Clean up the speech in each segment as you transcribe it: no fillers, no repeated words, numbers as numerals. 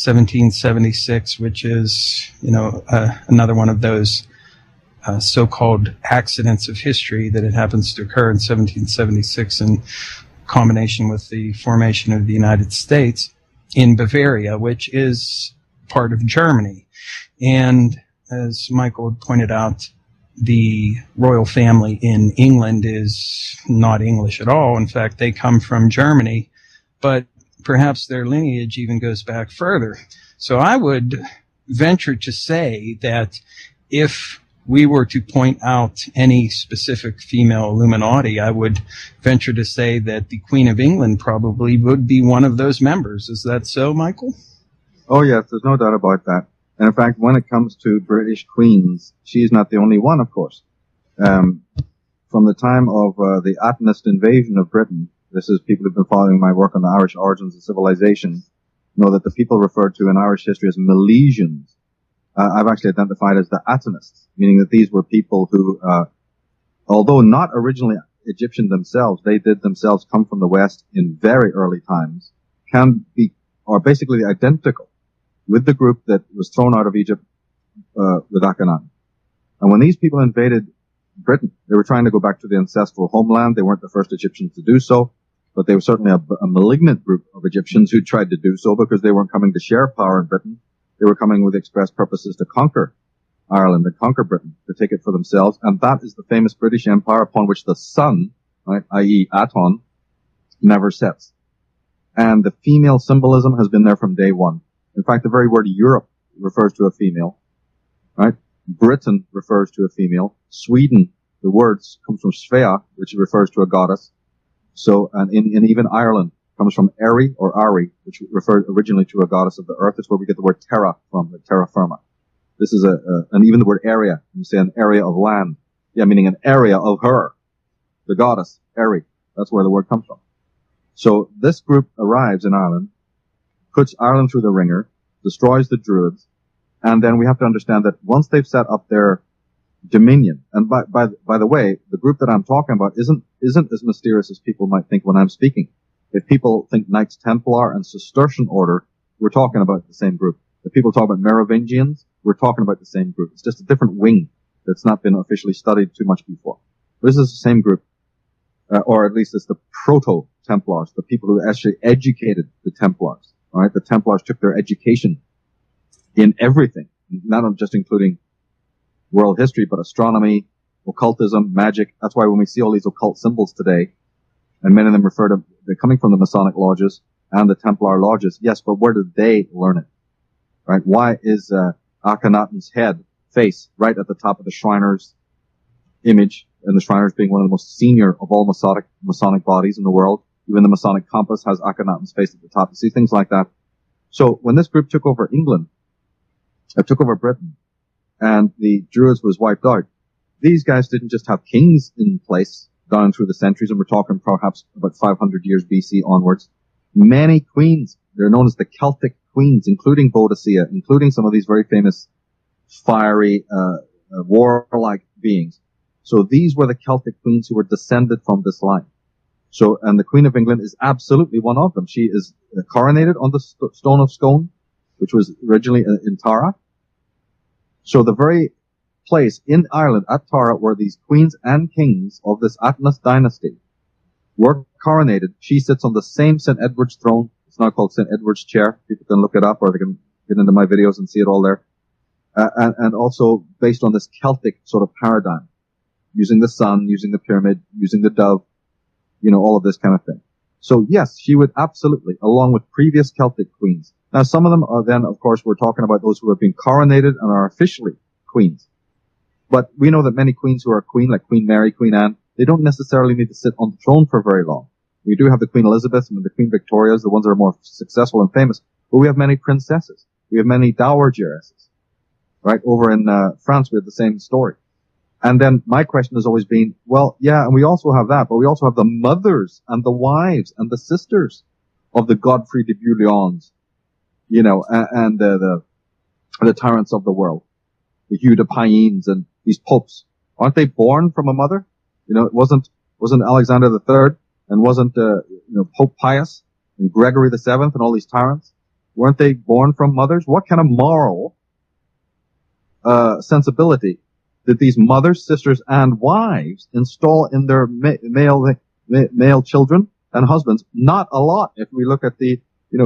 1776, which is, another one of those so-called accidents of history that it happens to occur in 1776 in combination with the formation of the United States in Bavaria, which is part of Germany. And as Michael pointed out, the royal family in England is not English at all. In fact, they come from Germany, but perhaps their lineage even goes back further. So I would venture to say that if we were to point out any specific female Illuminati, I would venture to say that the Queen of England probably would be one of those members. Is that so, Michael? Oh, yes, there's no doubt about that. And in fact, when it comes to British queens, she's not the only one, of course. From the time of the Atenist invasion of Britain, this is people who've been following my work on the Irish origins of civilization, know that the people referred to in Irish history as Milesians, I've actually identified as the Atenists, meaning that these were people who, although not originally Egyptian themselves, they did themselves come from the West in very early times, are basically identical with the group that was thrown out of Egypt with Akhenaten. And when these people invaded Britain, they were trying to go back to the ancestral homeland. They weren't the first Egyptians to do so, but they were certainly a malignant group of Egyptians who tried to do so because they weren't coming to share power in Britain. They were coming with express purposes to conquer Ireland and conquer Britain, to take it for themselves. And that is the famous British Empire upon which the sun, right, i.e. Aton, never sets. And the female symbolism has been there from day one. In fact, the very word Europe refers to a female, right? Britain refers to a female. Sweden, the word comes from Svea, which refers to a goddess. So, and in even Ireland, comes from Eri or Ari, which referred originally to a goddess of the earth. It's where we get the word terra from, the terra firma. This is and even the word area, you say an area of land. Yeah, meaning an area of her, the goddess, Eri. That's where the word comes from. So this group arrives in Ireland, puts Ireland through the ringer, destroys the Druids, and then we have to understand that once they've set up their dominion, and by the way, the group that I'm talking about isn't as mysterious as people might think when I'm speaking. If people think Knights Templar and Cistercian order, we're talking about the same group. If people talk about Merovingians, we're talking about the same group. It's just a different wing that's not been officially studied too much before. But this is the same group, or at least it's the Proto-Templars, the people who actually educated the Templars. All right, the Templars took their education in everything, not just including world history, but astronomy, occultism, magic. That's why when we see all these occult symbols today, and many of them they're coming from the Masonic lodges and the Templar lodges. Yes, but where did they learn it? Right? Why is Akhenaten's face right at the top of the Shriner's image, and the Shriners being one of the most senior of all Masonic bodies in the world? Even the Masonic compass has Akhenaten's face at the top. You see things like that. So when this group took over England, took over Britain, and the Druids was wiped out, these guys didn't just have kings in place down through the centuries, and we're talking perhaps about 500 years BC onwards. Many queens, they're known as the Celtic queens, including Boadicea, including some of these very famous fiery, warlike beings. So these were the Celtic queens who were descended from this line. So, and the Queen of England is absolutely one of them. She is coronated on the Stone of Scone, which was originally in Tara. So the very place in Ireland at Tara where these queens and kings of this Atenist dynasty were coronated, she sits on the same St. Edward's throne. It's now called St. Edward's chair. People can look it up, or they can get into my videos and see it all there. And also based on this Celtic sort of paradigm, using the sun, using the pyramid, using the dove, all of this kind of thing. So yes, she would absolutely, along with previous Celtic queens. Now some of them are then, of course, we're talking about those who have been coronated and are officially queens. But we know that many queens who are queen, like Queen Mary, Queen Anne, they don't necessarily need to sit on the throne for very long. We do have the Queen Elizabeth and the Queen Victorias, the ones that are more successful and famous. But we have many princesses. We have many dowageresses. Right? Over in France, we have the same story. And then my question has always been, well, yeah, and we also have that, but we also have the mothers and the wives and the sisters of the Godfrey de Bouillons, and the tyrants of the world, the Hugh de Payens and these popes. Aren't they born from a mother? It wasn't Alexander the Third, and wasn't Pope Pius and Gregory the Seventh and all these tyrants. Weren't they born from mothers? What kind of moral sensibility did these mothers, sisters, and wives install in their male children and husbands? Not a lot, if we look at the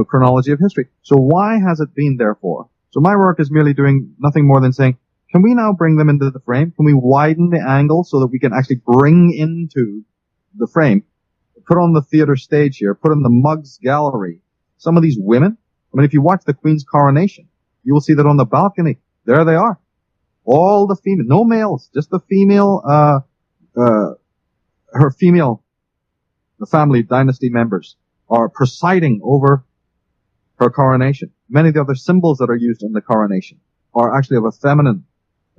chronology of history. So why has it been there for? So my work is merely doing nothing more than saying, can we now bring them into the frame? Can we widen the angle so that we can actually bring into the frame, put on the theater stage here, put in the Mugs Gallery, some of these women? I mean, if you watch the Queen's coronation, you will see that on the balcony, there they are. All the female, no males, just the female, her female, the family dynasty members are presiding over her coronation. Many of the other symbols that are used in the coronation are actually of a feminine,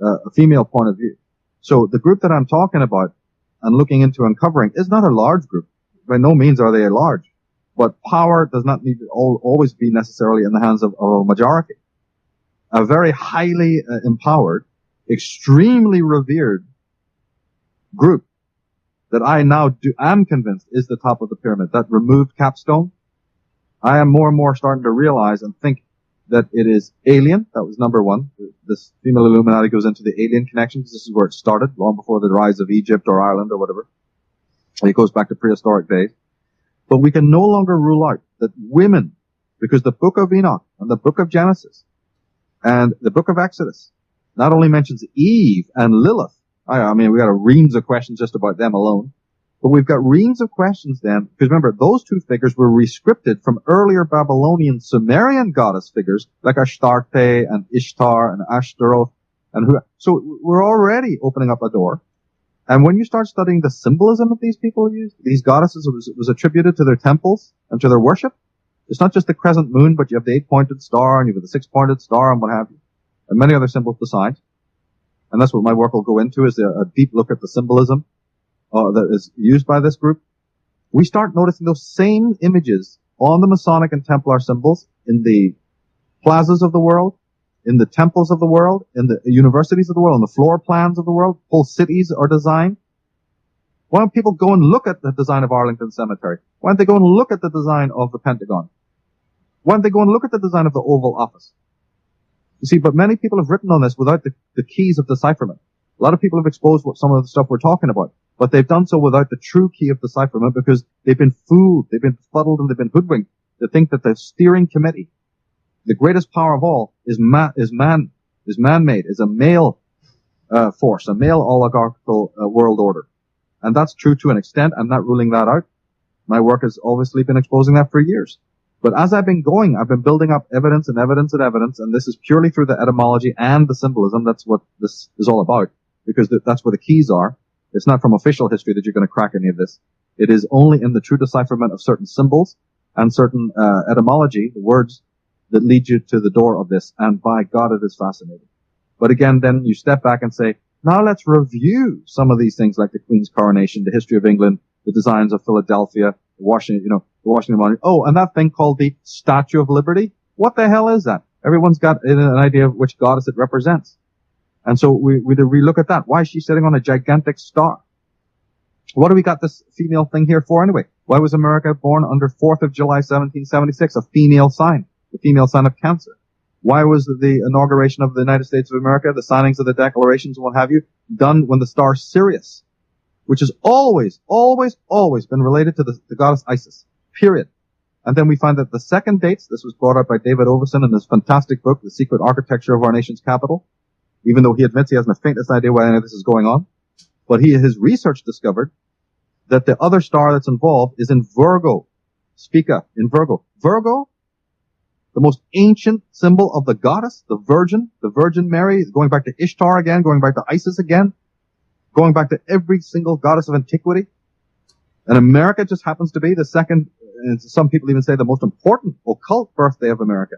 a female point of view. So the group that I'm talking about and looking into uncovering is not a large group. By no means are they large. But power does not need to always be necessarily in the hands of a majority. A very highly empowered, extremely revered group that I now am convinced is the top of the pyramid, that removed capstone. I am more and more starting to realize and think that it is alien. That was number one. This female Illuminati goes into the alien connection because this is where it started, long before the rise of Egypt or Ireland or whatever. It goes back to prehistoric days. But we can no longer rule out that women, because the book of Enoch and the book of Genesis and the book of Exodus not only mentions Eve and Lilith. I mean, we got a reams of questions just about them alone. But we've got reams of questions then, because remember, those two figures were rescripted from earlier Babylonian Sumerian goddess figures like Astarte and Ishtar and Ashtaroth and who. So we're already opening up a door. And when you start studying the symbolism that these people used, these goddesses, it was attributed to their temples and to their worship. It's not just the crescent moon, but you have the 8-pointed star and you have the 6-pointed star and what have you, and many other symbols besides. And that's what my work will go into, is a deep look at the symbolism that is used by this group. We start noticing those same images on the Masonic and Templar symbols in the plazas of the world, in the temples of the world, in the universities of the world, in the floor plans of the world. Whole cities are designed. Why don't people go and look at the design of Arlington Cemetery? Why don't they go and look at the design of the Pentagon? Why don't they go and look at the design of the Oval Office? You see, but many people have written on this without the keys of decipherment. A lot of people have exposed some of the stuff we're talking about, but they've done so without the true key of decipherment because they've been fooled, they've been fuddled, and they've been hoodwinked to think that the steering committee, the greatest power of all, is man-made, is a male force, a male oligarchical world order. And that's true to an extent. I'm not ruling that out. My work has obviously been exposing that for years. But as I've been going, I've been building up evidence and evidence and evidence, and this is purely through the etymology and the symbolism. That's what this is all about, because that's where the keys are. It's not from official history that you're going to crack any of this. It is only in the true decipherment of certain symbols and certain etymology, the words that lead you to the door of this. And by God, it is fascinating. But again, then you step back and say, now let's review some of these things like the Queen's coronation, the history of England, the designs of Philadelphia, Washington, the Washington Monument. Oh, and that thing called the Statue of Liberty. What the hell is that? Everyone's got an idea of which goddess it represents. And so we look at that. Why is she sitting on a gigantic star? What do we got this female thing here for anyway? Why was America born under 4th of July, 1776, a female sign, the female sign of Cancer? Why was the inauguration of the United States of America, the signings of the declarations and what have you, done when the star Sirius, which has always been related to the goddess Isis, period. And then we find that the second dates, this was brought up by David Overson in his fantastic book, The Secret Architecture of Our Nation's Capital, even though he admits he hasn't the faintest idea why any of this is going on. But his research discovered that the other star that's involved is in Virgo. Spica, in Virgo. Virgo, the most ancient symbol of the goddess, the Virgin Mary, going back to Ishtar again, going back to Isis again, going back to every single goddess of antiquity. And America just happens to be the second, and some people even say the most important occult birthday of America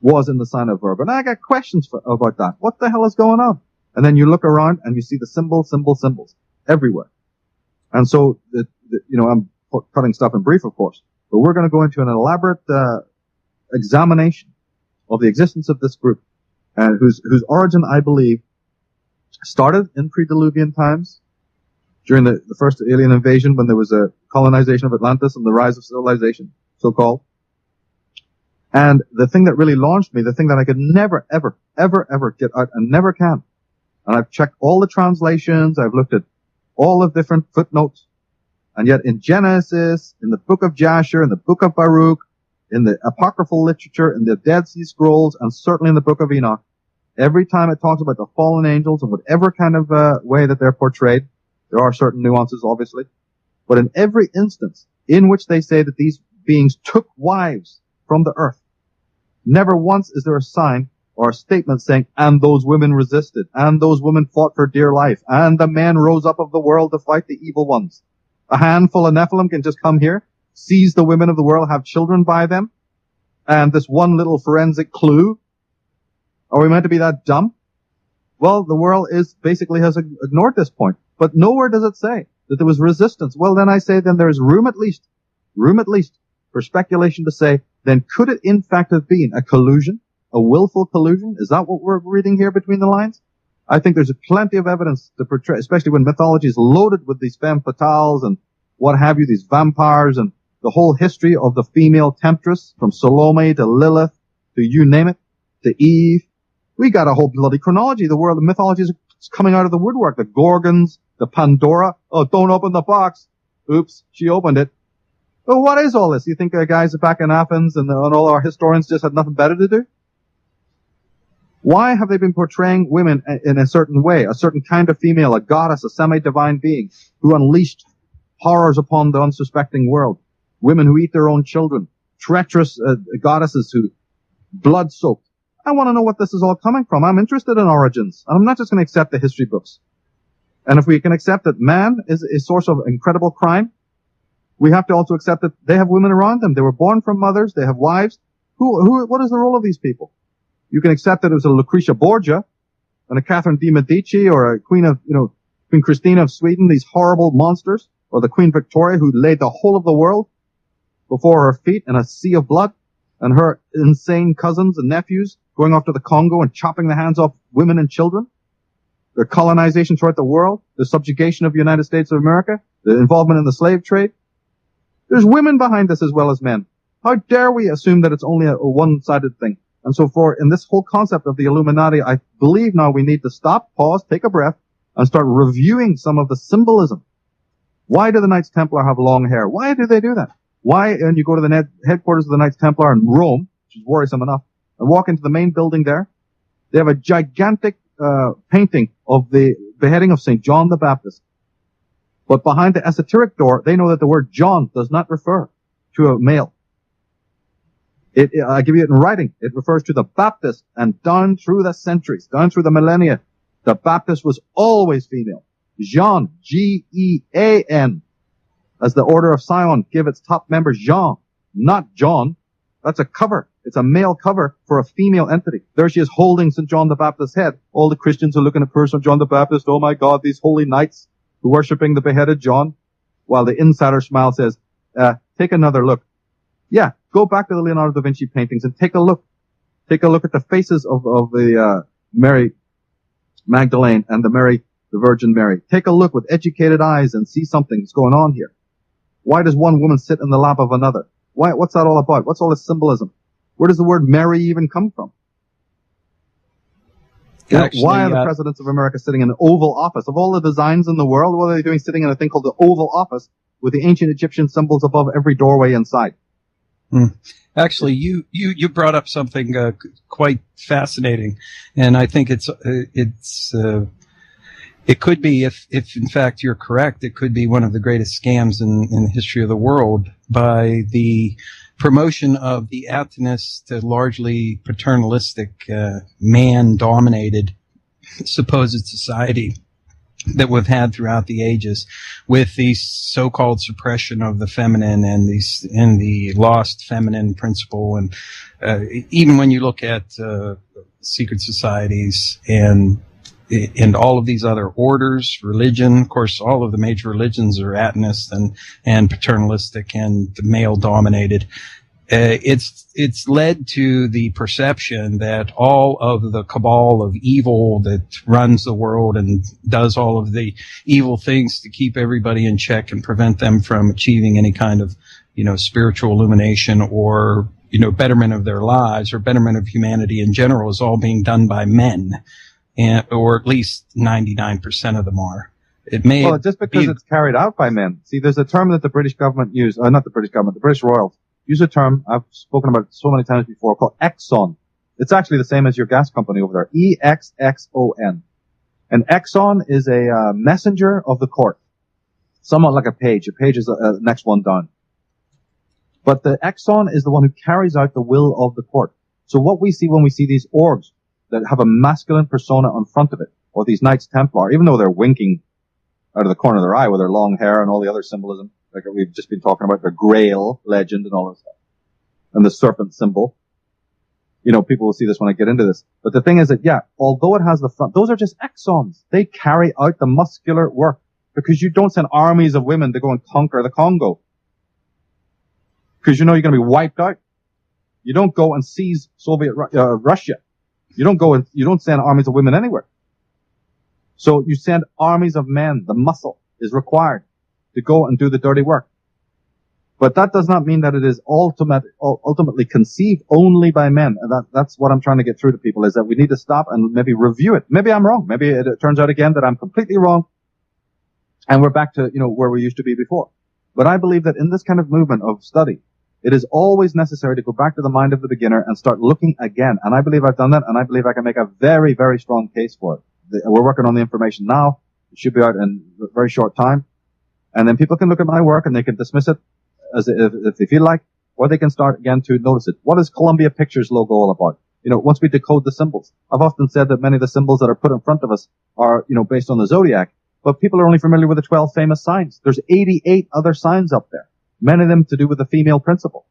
was in the sign of Virgo. And I got questions about that. What the hell is going on? And then you look around and you see the symbols everywhere. And so, I'm cutting stuff in brief, of course, but we're going to go into an elaborate examination of the existence of this group, whose origin, I believe, started in pre-Diluvian times, during the first alien invasion, when there was a colonization of Atlantis and the rise of civilization, so-called. And the thing that really launched me, the thing that I could never, ever, ever, ever get out and never can. And I've checked all the translations. I've looked at all of different footnotes. And yet in Genesis, in the book of Jasher, in the book of Baruch, in the apocryphal literature, in the Dead Sea Scrolls, and certainly in the book of Enoch, every time it talks about the fallen angels in whatever kind of way that they're portrayed, there are certain nuances, obviously, but in every instance in which they say that these beings took wives from the earth, never once is there a sign or a statement saying, and those women resisted, and those women fought for dear life, and the men rose up of the world to fight the evil ones. A handful of Nephilim can just come here, seize the women of the world, have children by them, and this one little forensic clue. Are we meant to be that dumb? Well, the world basically has ignored this point. But nowhere does it say that there was resistance. Well, then I say then there's room at least for speculation to say, then could it in fact have been a collusion, a willful collusion? Is that what we're reading here between the lines? I think there's plenty of evidence to portray, especially when mythology is loaded with these femme fatales and what have you, these vampires and the whole history of the female temptress from Salome to Lilith to you name it, to Eve. We got a whole bloody chronology. The world of mythology is coming out of the woodwork. The Gorgons, the Pandora. Oh, don't open the box. Oops, she opened it. Well, what is all this? You think guys back in Athens and all our historians just had nothing better to do? Why have they been portraying women in a certain way, a certain kind of female, a goddess, a semi-divine being who unleashed horrors upon the unsuspecting world? Women who eat their own children, treacherous goddesses who blood-soaked. I want to know what this is all coming from. I'm interested in origins. I'm not just going to accept the history books. And if we can accept that man is a source of incredible crime, we have to also accept that they have women around them. They were born from mothers. They have wives. What is the role of these people? You can accept that it was a Lucretia Borgia and a Catherine de Medici or a Queen Christina of Sweden, these horrible monsters, or the Queen Victoria who laid the whole of the world before her feet in a sea of blood, and her insane cousins and nephews going off to the Congo and chopping the hands off women and children, their colonization throughout the world, the subjugation of the United States of America, the involvement in the slave trade. There's women behind this as well as men. How dare we assume that it's only a one-sided thing? And so in this whole concept of the Illuminati, I believe now we need to stop, pause, take a breath, and start reviewing some of the symbolism. Why do the Knights Templar have long hair? Why do they do that? Why, when you go to the headquarters of the Knights Templar in Rome, which is worrisome enough, and walk into the main building there, they have a gigantic painting of the beheading of St. John the Baptist. But behind the esoteric door, they know that the word John does not refer to a male. I give you it in writing. It refers to the Baptist, and down through the centuries, down through the millennia, the Baptist was always female. Jean, G-E-A-N, as the Order of Sion give its top member Jean, not John. That's a cover. It's a male cover for a female entity. There she is holding St. John the Baptist's head. All the Christians are looking at poor St. John the Baptist. Oh my God, these holy knights who worshipping the beheaded John. While the insider smile says, take another look. Yeah, go back to the Leonardo da Vinci paintings and take a look. Take a look at the faces of the Mary Magdalene and the Virgin Mary. Take a look with educated eyes and see something's going on here. Why does one woman sit in the lap of another? What's that all about? What's all this symbolism? Where does the word Mary even come from? Actually, why are the presidents of America sitting in an Oval Office? Of all the designs in the world, what are they doing sitting in a thing called the Oval Office with the ancient Egyptian symbols above every doorway inside? Actually, you brought up something quite fascinating, and I think it could be, if in fact you're correct, it could be one of the greatest scams in the history of the world by the promotion of the atheist to largely paternalistic, man-dominated supposed society that we've had throughout the ages, with the so-called suppression of the feminine and the lost feminine principle, and even when you look at secret societies and all of these other orders, religion, of course, all of the major religions are atheist and paternalistic and male-dominated. It's led to the perception that all of the cabal of evil that runs the world and does all of the evil things to keep everybody in check and prevent them from achieving any kind of, spiritual illumination or betterment of their lives or betterment of humanity in general is all being done by men, or at least 99% of them are. It may well, just because it's carried out by men. See, there's a term that the British government not the British government, the British royals use a term, I've spoken about it so many times before, called exon. It's actually the same as your gas company over there, EXXON. An exon is a messenger of the court, somewhat like a page. A page is the next one down. But the exon is the one who carries out the will of the court. So what we see when we see these orbs that have a masculine persona on front of it, or these Knights Templar, even though they're winking out of the corner of their eye with their long hair and all the other symbolism, like we've just been talking about, the Grail legend and all that stuff, and the serpent symbol. People will see this when I get into this. But the thing is that, although it has the front, those are just exons. They carry out the muscular work, because you don't send armies of women to go and conquer the Congo, because you're going to be wiped out. You don't go and seize Soviet Russia. You don't send armies of women anywhere. So you send armies of men. The muscle is required to go and do the dirty work. But that does not mean that it is ultimately conceived only by men. And that's what I'm trying to get through to people, is that we need to stop and maybe review it. Maybe I'm wrong. Maybe it turns out again that I'm completely wrong, and we're back to, where we used to be before. But I believe that in this kind of movement of study, it is always necessary to go back to the mind of the beginner and start looking again. And I believe I've done that, and I believe I can make a very, very strong case for it. We're working on the information now. It should be out in a very short time. And then people can look at my work and they can dismiss it as if they feel like, or they can start again to notice it. What is Columbia Pictures logo all about? Once we decode the symbols. I've often said that many of the symbols that are put in front of us are, based on the zodiac, but people are only familiar with the 12 famous signs. There's 88 other signs up there, many of them to do with the female principle.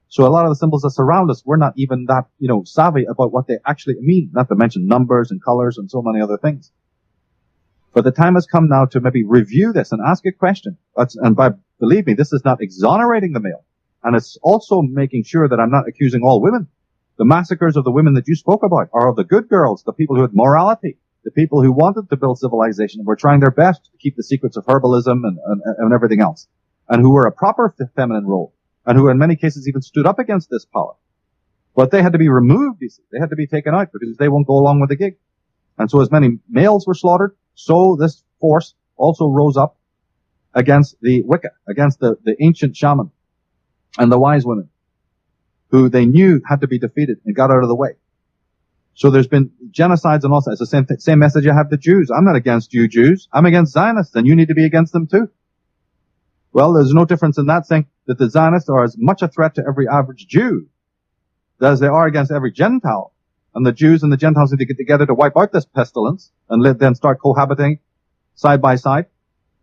So a lot of the symbols that surround us, we're not even that, savvy about what they actually mean, not to mention numbers and colors and so many other things. But the time has come now to maybe review this and ask a question. Believe me, this is not exonerating the male. And it's also making sure that I'm not accusing all women. The massacres of the women that you spoke about are of the good girls, the people who had morality, the people who wanted to build civilization and were trying their best to keep the secrets of herbalism and everything else, and who were a proper feminine role, and who in many cases even stood up against this power. But they had to be removed, you see. They had to be taken out because they won't go along with the gig. And so as many males were slaughtered, so this force also rose up against the Wicca, against the ancient shaman and the wise women, who they knew had to be defeated and got out of the way. So there's been genocides and all that. It's the same message I have to Jews. I'm not against you Jews. I'm against Zionists, and you need to be against them too. Well, there's no difference in that, saying that the Zionists are as much a threat to every average Jew as they are against every Gentile. And the Jews and the Gentiles need to get together to wipe out this pestilence and then start cohabiting side by side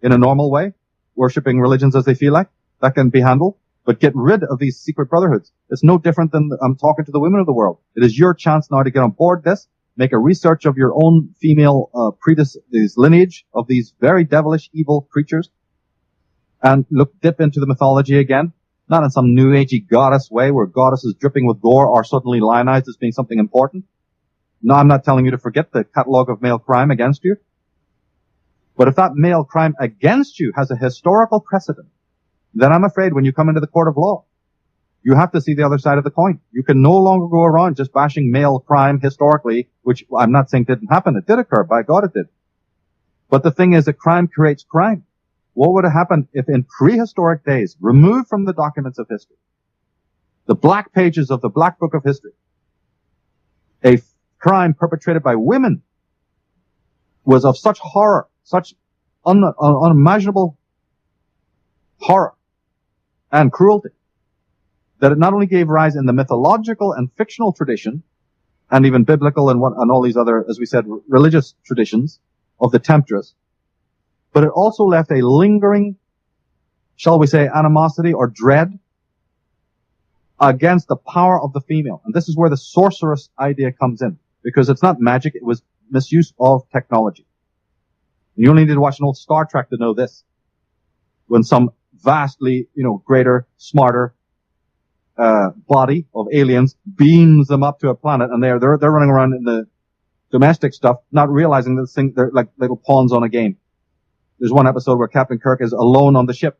in a normal way, worshipping religions as they feel like. That can be handled. But get rid of these secret brotherhoods. It's no different than I'm talking to the women of the world. It is your chance now to get on board this, make a research of your own female this lineage of these very devilish, evil creatures, and dip into the mythology again. Not in some new agey goddess way where goddesses dripping with gore are suddenly lionized as being something important. No, I'm not telling you to forget the catalogue of male crime against you. But if that male crime against you has a historical precedent, then I'm afraid when you come into the court of law, you have to see the other side of the coin. You can no longer go around just bashing male crime historically, which I'm not saying didn't happen. It did occur. By God, it did. But the thing is that crime creates crime. What would have happened if in prehistoric days, removed from the documents of history, the black pages of the Black Book of History, a crime perpetrated by women was of such horror, such unimaginable horror and cruelty, that it not only gave rise in the mythological and fictional tradition, and even biblical and all these other, as we said, religious traditions of the temptress, but it also left a lingering, shall we say, animosity or dread against the power of the female. And this is where the sorceress idea comes in, because it's not magic, it was misuse of technology. You only need to watch an old Star Trek to know this. When some vastly, greater, smarter body of aliens beams them up to a planet, and they're running around in the domestic stuff, not realizing that they're like little pawns on a game. There's one episode where Captain Kirk is alone on the ship,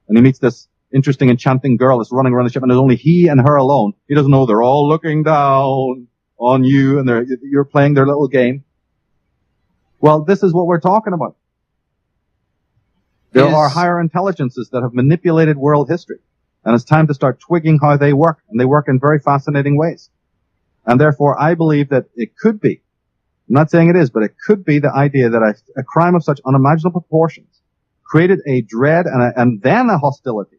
and he meets this interesting, enchanting girl that's running around the ship, and there's only he and her alone. He doesn't know they're all looking down on you, and you're playing their little game. Well, this is what we're talking about. There are higher intelligences that have manipulated world history, and it's time to start twigging how they work, and they work in very fascinating ways. And therefore, I believe that it could be, I'm not saying it is, but it could be the idea that a crime of such unimaginable proportions created a dread and then a hostility.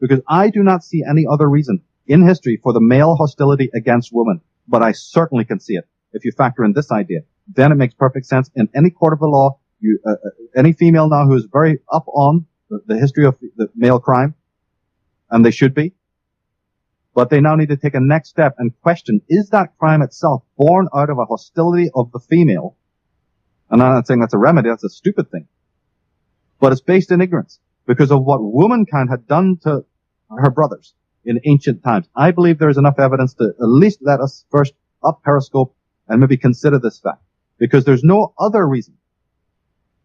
Because I do not see any other reason in history for the male hostility against women, but I certainly can see it if you factor in this idea. Then it makes perfect sense in any court of the law. Any female now who is very up on the history of the male crime, and they should be, but they now need to take a next step and question, is that crime itself born out of a hostility of the female? And I'm not saying that's a remedy, that's a stupid thing. But it's based in ignorance because of what womankind had done to her brothers in ancient times. I believe there is enough evidence to at least let us first up periscope and maybe consider this fact, because there's no other reason.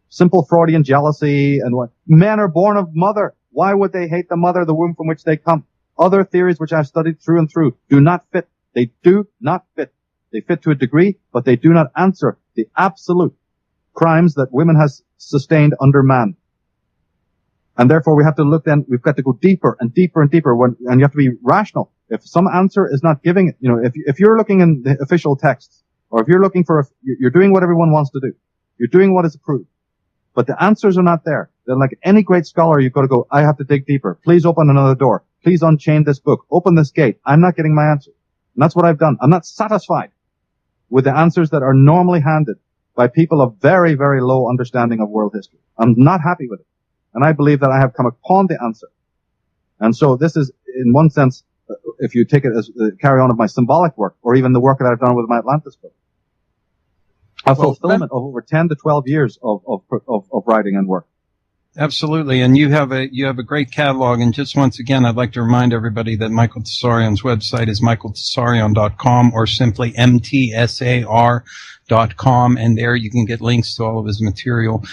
Simple Freudian jealousy and what men are born of mother. Why would they hate the mother, the womb from which they come? Other theories which I've studied through and through do not fit. They do not fit. They fit to a degree, but they do not answer the absolute crimes that women has sustained under man. And therefore we have to look then, we've got to go deeper and deeper and deeper and you have to be rational. If some answer is not giving it, if you're looking in the official texts, or if you're looking for, you're doing what everyone wants to do. You're doing what is approved. But the answers are not there. Then like any great scholar, you've got to go, I have to dig deeper. Please open another door. Please unchain this book. Open this gate. I'm not getting my answer. And that's what I've done. I'm not satisfied with the answers that are normally handed by people of very, very low understanding of world history. I'm not happy with it. And I believe that I have come upon the answer. And so this is, in one sense, if you take it as the carry on of my symbolic work, or even the work that I've done with my Atlantis book, a fulfillment of over 10 to 12 years of writing and work. Absolutely. And you have a great catalog. And just once again, I'd like to remind everybody that Michael Tsarion's website is michaeltsarion.com or simply mtsar.com. And there you can get links to all of his material,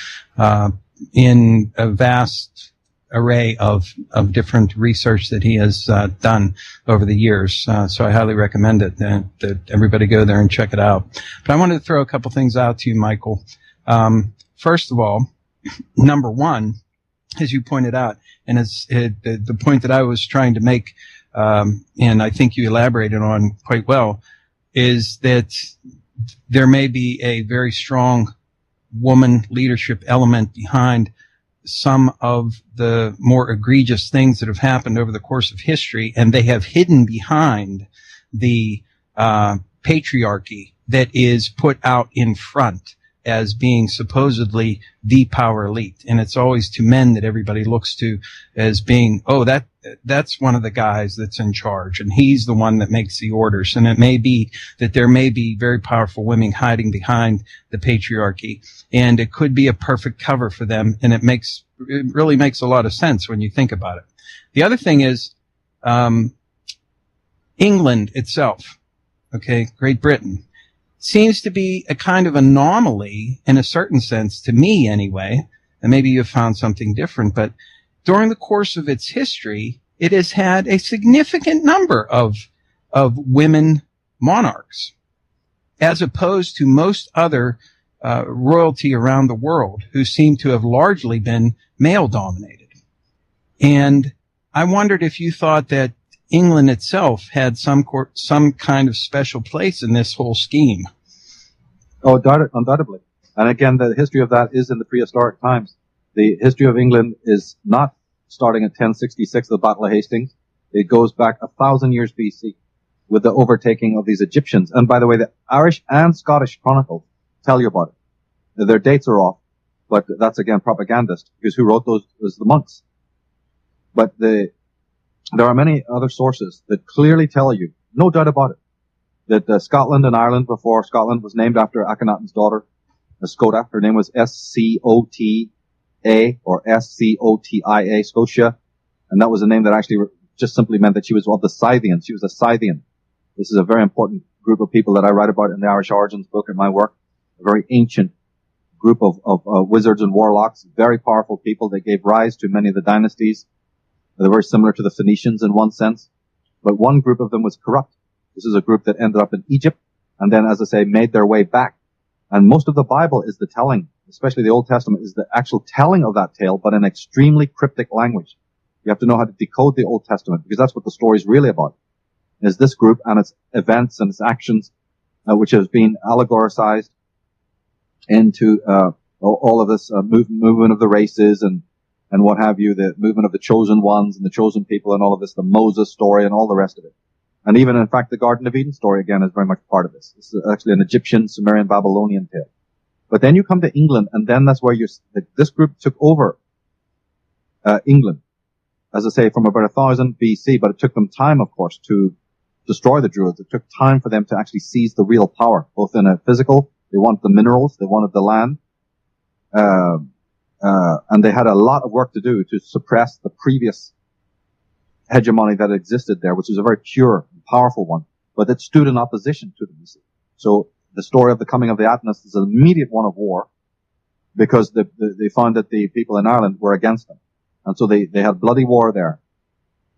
in a vast array of different research that he has done over the years. So I highly recommend it, that everybody go there and check it out. But I wanted to throw a couple things out to you, Michael. First of all, number one, as you pointed out, and as the point that I was trying to make, and I think you elaborated on quite well, is that there may be a very strong woman leadership element behind some of the more egregious things that have happened over the course of history, and they have hidden behind the patriarchy that is put out in front as being supposedly the power elite. And it's always to men that everybody looks to as being, that's one of the guys that's in charge, and he's the one that makes the orders. And it may be that there may be very powerful women hiding behind the patriarchy, and it could be a perfect cover for them. And it really makes a lot of sense when you think about it. The other thing is, England itself, Great Britain, seems to be a kind of anomaly in a certain sense, to me anyway, and maybe you've found something different, but during the course of its history, it has had a significant number of women monarchs, as opposed to most other royalty around the world, who seem to have largely been male-dominated. And I wondered if you thought that England itself had some kind of special place in this whole scheme. Oh, undoubtedly. And again, the history of that is in the prehistoric times. The history of England is not starting at 1066, the Battle of Hastings. It goes back 1,000 years BC with the overtaking of these Egyptians. And by the way, the Irish and Scottish Chronicles tell you about it. Their dates are off, but that's again propagandist, because who wrote those was the monks. But there are many other sources that clearly tell you, no doubt about it, that Scotland and Ireland, before Scotland was named after Akhenaten's daughter, Scotia, her name was S-C-O-T-A or S-C-O-T-I-A, Scotia, and that was a name that actually just simply meant that she was of the Scythians. She was a Scythian. This is a very important group of people that I write about in the Irish Origins book in my work, a very ancient group of wizards and warlocks, very powerful people. They gave rise to many of the dynasties They're very similar to the Phoenicians in one sense, but one group of them was corrupt. This is a group that ended up in Egypt, and then, as I say, made their way back. And most of the Bible is the telling, especially the Old Testament, is the actual telling of that tale, but in extremely cryptic language. You have to know how to decode the Old Testament, because that's what the story is really about, is this group and its events and its actions, which has been allegoricized into all of this movement of the races and what have you, the movement of the chosen ones and the chosen people and all of this, the Moses story and all the rest of it. And even, in fact, the Garden of Eden story, again, is very much part of this. This is actually an Egyptian, Sumerian, Babylonian tale. But then you come to England, and then that's where this group took over England, as I say, from about 1000 BC, but it took them time, of course, to destroy the Druids. It took time for them to actually seize the real power, both in a physical, they wanted the minerals, they wanted the land, and they had a lot of work to do to suppress the previous hegemony that existed there, which was a very pure and powerful one, but it stood in opposition to them, you see. So the story of the coming of the Atenists is an immediate one of war, because they found that the people in Ireland were against them. And so they had bloody war there.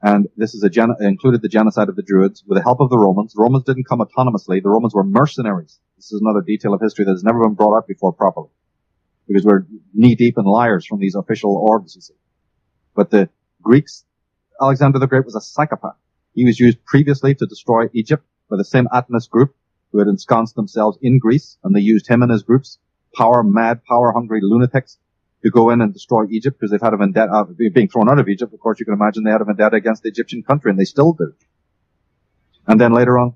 And this is included the genocide of the Druids with the help of the Romans. The Romans didn't come autonomously. The Romans were mercenaries. This is another detail of history that has never been brought up before properly, because we're knee-deep in liars from these official orgs, you see. But the Greeks, Alexander the Great was a psychopath. He was used previously to destroy Egypt by the same Atenist group who had ensconced themselves in Greece, and they used him and his groups, power-mad, power-hungry lunatics, to go in and destroy Egypt, because they've had a vendetta, being thrown out of Egypt, of course you can imagine they had a vendetta against the Egyptian country, and they still do. And then later on,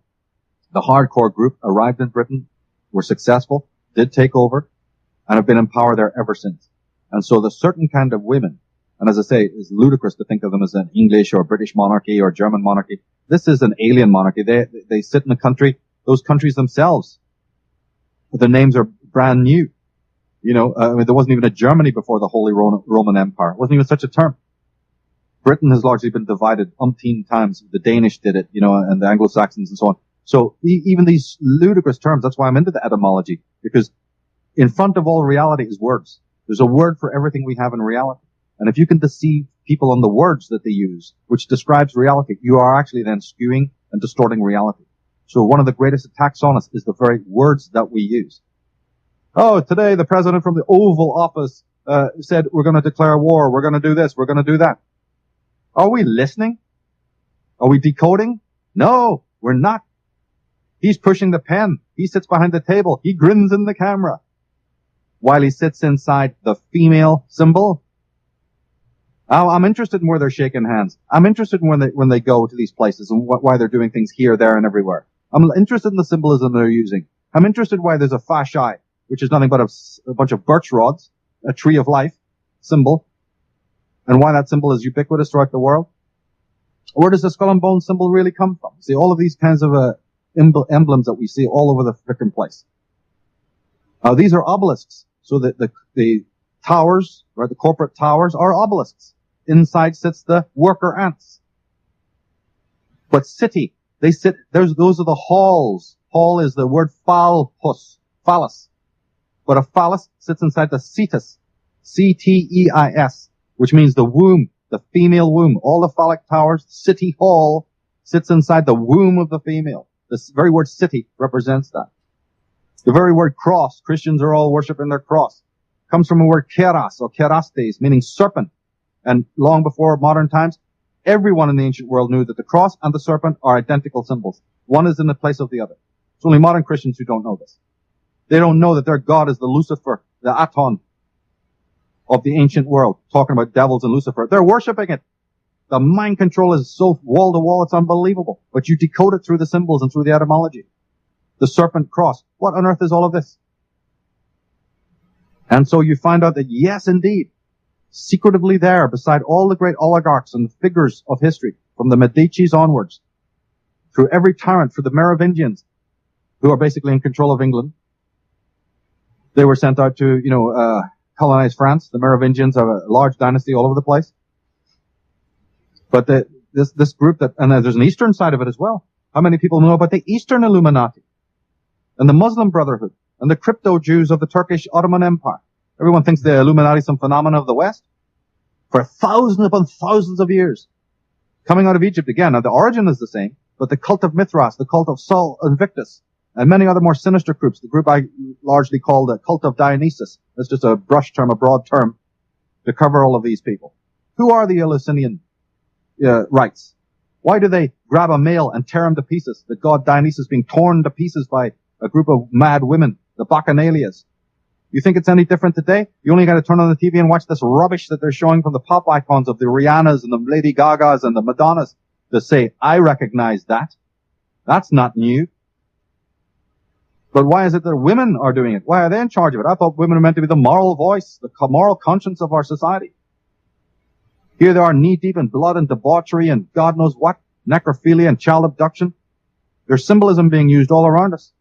the hardcore group arrived in Britain, were successful, did take over, and have been in power there ever since. And so the certain kind of women, and as I say, it's ludicrous to think of them as an English or British monarchy or German monarchy. This is an alien monarchy. They sit in a country, those countries themselves, the names are brand new. You know, there wasn't even a Germany before the Holy Roman Empire. It wasn't even such a term. Britain has largely been divided umpteen times. The Danish did it, you know, and the Anglo-Saxons and so on. So even these ludicrous terms, that's why I'm into the etymology, because in front of all reality is words. There's a word for everything we have in reality. And if you can deceive people on the words that they use, which describes reality, you are actually then skewing and distorting reality. So one of the greatest attacks on us is the very words that we use. Oh, today the president from the Oval Office said we're going to declare war, we're going to do this, we're going to do that. Are we listening? Are we decoding? No, we're not. He's pushing the pen. He sits behind the table. He grins in the camera while he sits inside the female symbol. I'm interested in where they're shaking hands. I'm interested in when they go to these places and why they're doing things here, there, and everywhere. I'm interested in the symbolism they're using. I'm interested why there's a fasci, which is nothing but a bunch of birch rods, a tree of life symbol, and why that symbol is ubiquitous throughout the world. Where does the skull and bone symbol really come from? See, all of these kinds of emblems that we see all over the frickin' place. These are obelisks, so that the towers, right, the corporate towers are obelisks. Inside sits the worker ants. But city, those are the halls. Hall is the word phallus. But a phallus sits inside the cetus, C-T-E-I-S, which means the womb, the female womb. All the phallic towers, city hall, sits inside the womb of the female. The very word city represents that. The very word cross, Christians are all worshiping their cross, comes from a word keras or kerastes, meaning serpent. And long before modern times, everyone in the ancient world knew that the cross and the serpent are identical symbols. One is in the place of the other. It's only modern Christians who don't know this. They don't know that their God is the Lucifer, the Aton of the ancient world, talking about devils and Lucifer. They're worshiping it. The mind control is so wall to wall, it's unbelievable. But you decode it through the symbols and through the etymology. The serpent cross. What on earth is all of this? And so you find out that yes, indeed, secretively there, beside all the great oligarchs and figures of history, from the Medicis onwards, through every tyrant, for the Merovingians, who are basically in control of England. They were sent out to, colonize France. The Merovingians have a large dynasty all over the place. But this group and there's an Eastern side of it as well. How many people know about the Eastern Illuminati and the Muslim Brotherhood and the crypto Jews of the Turkish Ottoman Empire? Everyone thinks the Illuminati is some phenomenon of the West. For thousands upon thousands of years, coming out of Egypt again. Now, the origin is the same, but the cult of Mithras, the cult of Sol Invictus, and many other more sinister groups, the group I largely call the cult of Dionysus. That's just a brush term, a broad term to cover all of these people. Who are the Eleusinian rites? Why do they grab a male and tear him to pieces? The god Dionysus being torn to pieces by a group of mad women, the Bacchanalias. You think it's any different today? You only got to turn on the TV and watch this rubbish that they're showing from the pop icons of the Rihannas and the Lady Gagas and the Madonnas to say, I recognize that. That's not new. But why is it that women are doing it? Why are they in charge of it? I thought women are meant to be the moral voice, the moral conscience of our society. Here they are knee-deep in blood and debauchery and God knows what, necrophilia and child abduction. There's symbolism being used all around us.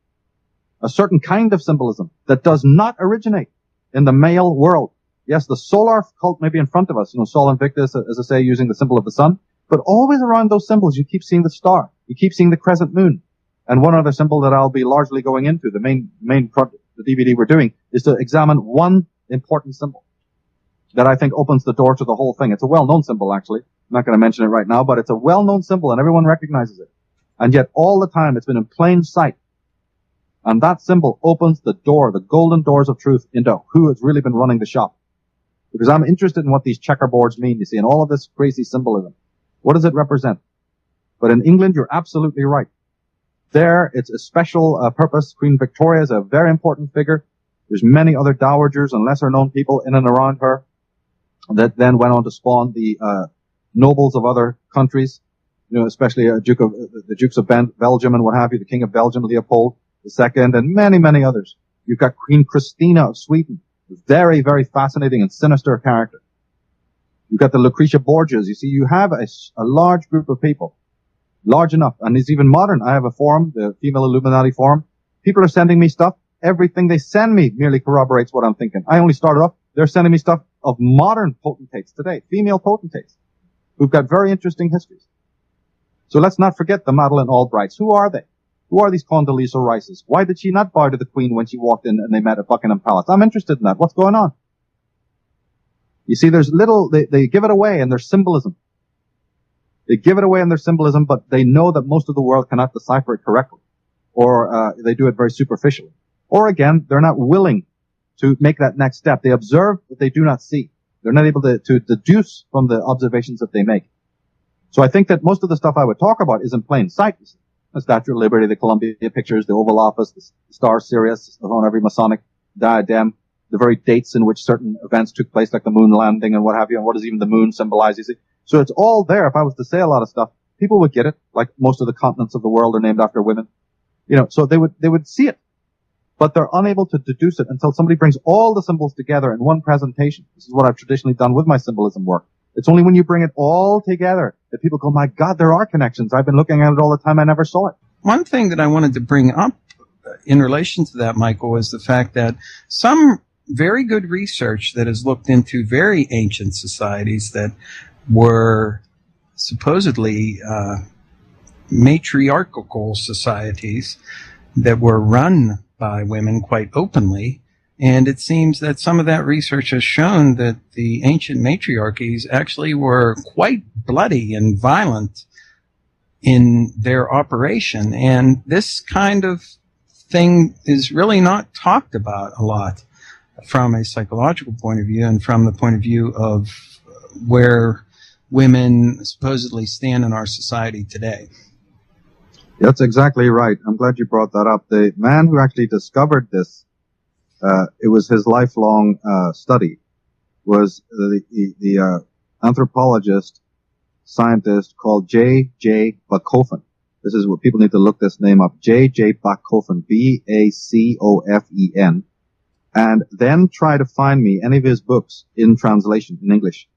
A certain kind of symbolism that does not originate in the male world. Yes, the solar cult may be in front of us, Sol Invictus, as I say, using the symbol of the sun, but always around those symbols you keep seeing the star, you keep seeing the crescent moon. And one other symbol that I'll be largely going into, the DVD we're doing, is to examine one important symbol that I think opens the door to the whole thing. It's a well-known symbol, actually. I'm not going to mention it right now, but it's a well-known symbol and everyone recognizes it. And yet all the time it's been in plain sight. And that symbol opens the door, the golden doors of truth into who has really been running the shop. Because I'm interested in what these checkerboards mean, you see, and all of this crazy symbolism. What does it represent? But in England, you're absolutely right. There, it's a special purpose. Queen Victoria is a very important figure. There's many other dowagers and lesser-known people in and around her that then went on to spawn the nobles of other countries, especially the Dukes of Belgium and what have you, the King of Belgium, Leopold II, and many, many others. You've got Queen Christina of Sweden, a very, very fascinating and sinister character. You've got the Lucretia Borgias. You see, you have a large group of people, large enough, and it's even modern. I have a forum, the Female Illuminati forum. People are sending me stuff. Everything they send me merely corroborates what I'm thinking. I only started off. They're sending me stuff of modern potentates today, female potentates, who've got very interesting histories. So let's not forget the Madeleine Albrights. Who are they? Who are these Condoleezza Rices? Why did she not bow to the Queen when she walked in and they met at Buckingham Palace? I'm interested in that. What's going on? You see, there's they give it away in their symbolism. They give it away in their symbolism, but they know that most of the world cannot decipher it correctly. Or they do it very superficially. Or again, they're not willing to make that next step. They observe, but they do not see. They're not able to deduce from the observations that they make. So I think that most of the stuff I would talk about is in plain sight. The Statue of Liberty, the Columbia Pictures, the Oval Office, the Star Sirius on every Masonic diadem, the very dates in which certain events took place, like the moon landing and what have you, and what does even the moon symbolize, you see. So it's all there. If I was to say a lot of stuff, people would get it, like most of the continents of the world are named after women. So they would see it. But they're unable to deduce it until somebody brings all the symbols together in one presentation. This is what I've traditionally done with my symbolism work. It's only when you bring it all together that people go, my God, there are connections. I've been looking at it all the time. I never saw it. One thing that I wanted to bring up in relation to that, Michael, is the fact that some very good research that has looked into very ancient societies that were supposedly matriarchal societies that were run by women quite openly. And it seems that some of that research has shown that the ancient matriarchies actually were quite bloody and violent in their operation. And this kind of thing is really not talked about a lot from a psychological point of view and from the point of view of where women supposedly stand in our society today. That's exactly right. I'm glad you brought that up. The man who actually discovered this, it was his lifelong study, was the anthropologist, scientist called J.J. Bachofen. This is what people need to look this name up. J.J. Bachofen, B-A-C-O-F-E-N. And then try to find me any of his books in translation, in English.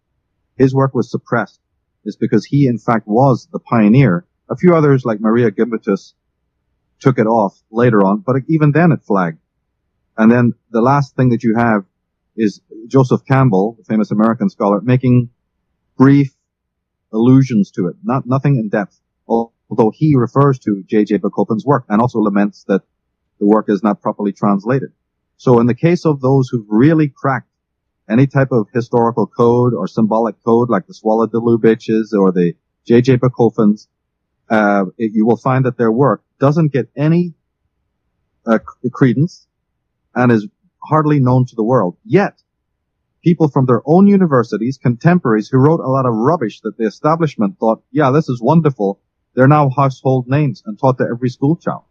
His work was suppressed. It's because he, in fact, was the pioneer. A few others, like Maria Gimbutas, took it off later on, but even then it flagged. And then the last thing that you have is Joseph Campbell, the famous American scholar, making brief allusions to it, nothing in depth, although he refers to J.J. Bachofen's work and also laments that the work is not properly translated. So in the case of those who've really cracked any type of historical code or symbolic code, like the Swallow-Deleu bitches or the J.J. Bacoffin's, you will find that their work doesn't get any credence and is hardly known to the world. Yet, people from their own universities, contemporaries who wrote a lot of rubbish that the establishment thought, yeah, this is wonderful, they're now household names and taught to every school child.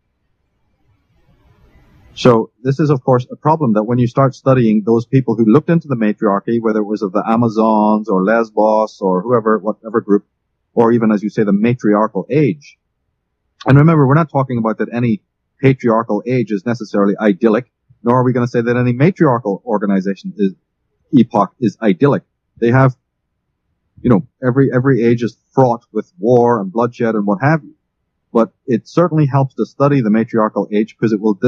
So this is, of course, a problem that when you start studying those people who looked into the matriarchy, whether it was of the Amazons or Lesbos or whoever, whatever group, or even, as you say, the matriarchal age. And remember, we're not talking about that any patriarchal age is necessarily idyllic, nor are we going to say that any matriarchal organization epoch is idyllic. They have, every age is fraught with war and bloodshed and what have you. But it certainly helps to study the matriarchal age because it will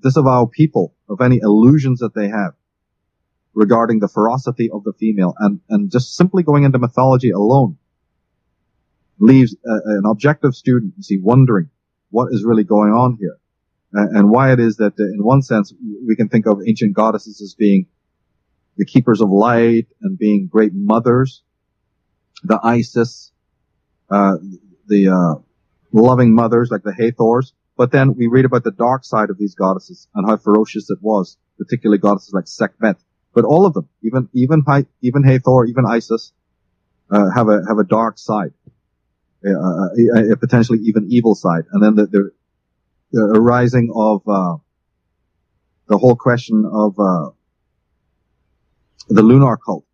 disavow people of any illusions that they have regarding the ferocity of the female, and just simply going into mythology alone leaves an objective student, wondering what is really going on here, and why it is that in one sense we can think of ancient goddesses as being the keepers of light and being great mothers, the Isis, the loving mothers like the Hathors, but then we read about the dark side of these goddesses and how ferocious it was, particularly goddesses like Sekhmet. But all of them, even Hathor, even Isis, have a dark side, a potentially even evil side. And then the arising of the whole question of the lunar cult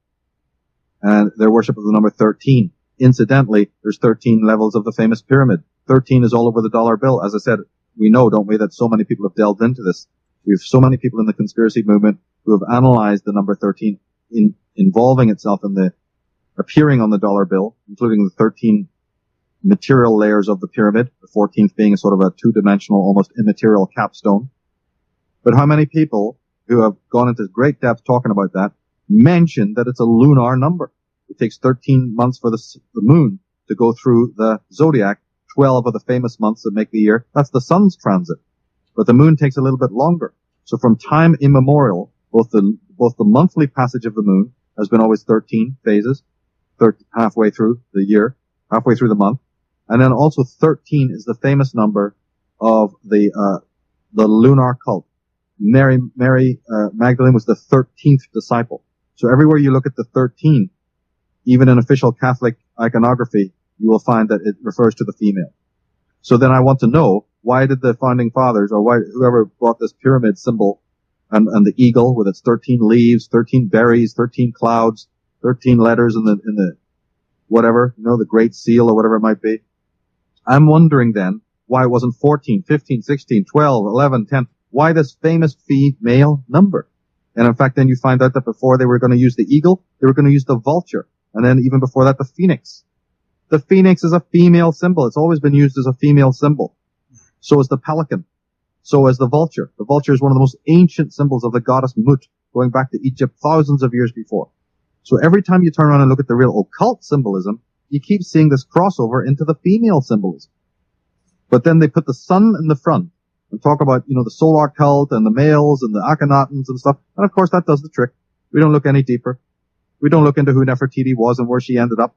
and their worship of the number 13. Incidentally, there's 13 levels of the famous pyramid. 13 is all over the dollar bill. As I said, we know, don't we, that so many people have delved into this. We have so many people in the conspiracy movement who have analyzed the number 13 involving itself in the appearing on the dollar bill, including the 13 material layers of the pyramid, the 14th being a sort of a two-dimensional, almost immaterial capstone. But how many people who have gone into great depth talking about that mention that it's a lunar number? It takes 13 months for the moon to go through the zodiac, 12 of the famous months that make the year. That's the sun's transit. But the moon takes a little bit longer. So from time immemorial, both the monthly passage of the moon has been always 13 phases, halfway through the year, halfway through the month. And then also 13 is the famous number of the lunar cult. Mary Magdalene was the 13th disciple. So everywhere you look at the 13, even in official Catholic iconography, you will find that it refers to the female. So then I want to know, why did the founding fathers, or whoever brought this pyramid symbol and the eagle with its 13 leaves, 13 berries, 13 clouds, 13 letters in the whatever, the Great Seal or whatever it might be. I'm wondering then why it wasn't 14, 15, 16, 12, 11, 10. Why this famous female number? And in fact, then you find out that before they were going to use the eagle, they were going to use the vulture. And then even before that, the phoenix. The phoenix is a female symbol. It's always been used as a female symbol. So is the pelican. So is the vulture. The vulture is one of the most ancient symbols of the goddess Mut, going back to Egypt thousands of years before. So every time you turn around and look at the real occult symbolism, you keep seeing this crossover into the female symbolism. But then they put the sun in the front and talk about, the solar cult and the males and the Akhenatons and stuff. And of course that does the trick. We don't look any deeper. We don't look into who Nefertiti was and where she ended up.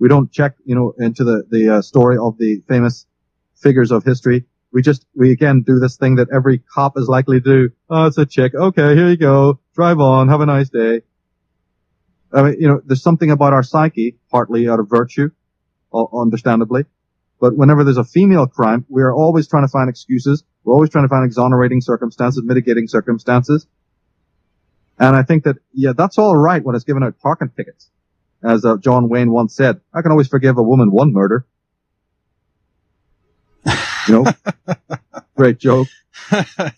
We don't check, into the story of the famous figures of history. We again do this thing that every cop is likely to do. Oh, it's a chick. Okay, here you go. Drive on. Have a nice day. I mean, there's something about our psyche, partly out of virtue, understandably. But whenever there's a female crime, we are always trying to find excuses. We're always trying to find exonerating circumstances, mitigating circumstances. And I think that, that's all right when it's giving out parking tickets. As John Wayne once said, I can always forgive a woman one murder. Great joke. But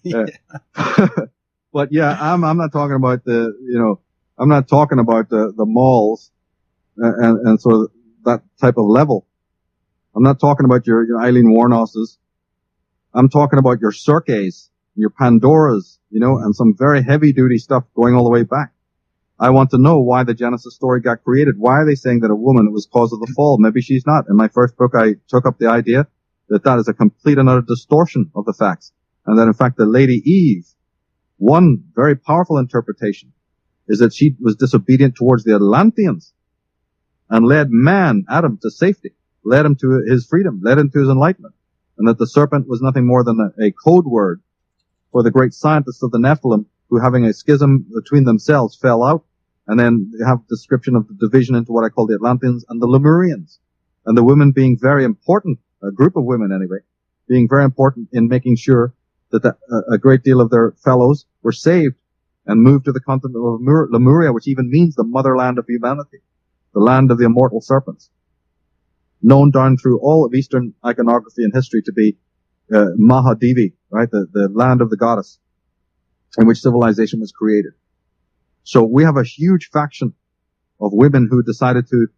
I'm not talking about I'm not talking about the malls and sort of that type of level. I'm not talking about your Eileen Warnosses. I'm talking about your Circes, your Pandoras, and some very heavy duty stuff going all the way back. I want to know why the Genesis story got created. Why are they saying that a woman was cause of the fall? Maybe she's not. In my first book, I took up the idea that is a complete and utter distortion of the facts. And that in fact, the Lady Eve, one very powerful interpretation is that she was disobedient towards the Atlanteans and led man, Adam, to safety, led him to his freedom, led him to his enlightenment, and that the serpent was nothing more than a code word for the great scientists of the Nephilim who, having a schism between themselves, fell out, and then they have a description of the division into what I call the Atlanteans and the Lemurians, and the women being very important, a group of women anyway, being very important in making sure that a great deal of their fellows were saved and moved to the continent of Lemuria, which even means the motherland of humanity, the land of the immortal serpents, known down through all of Eastern iconography and history to be Mahadevi, right, the land of the goddess in which civilization was created. So we have a huge faction of women who decided to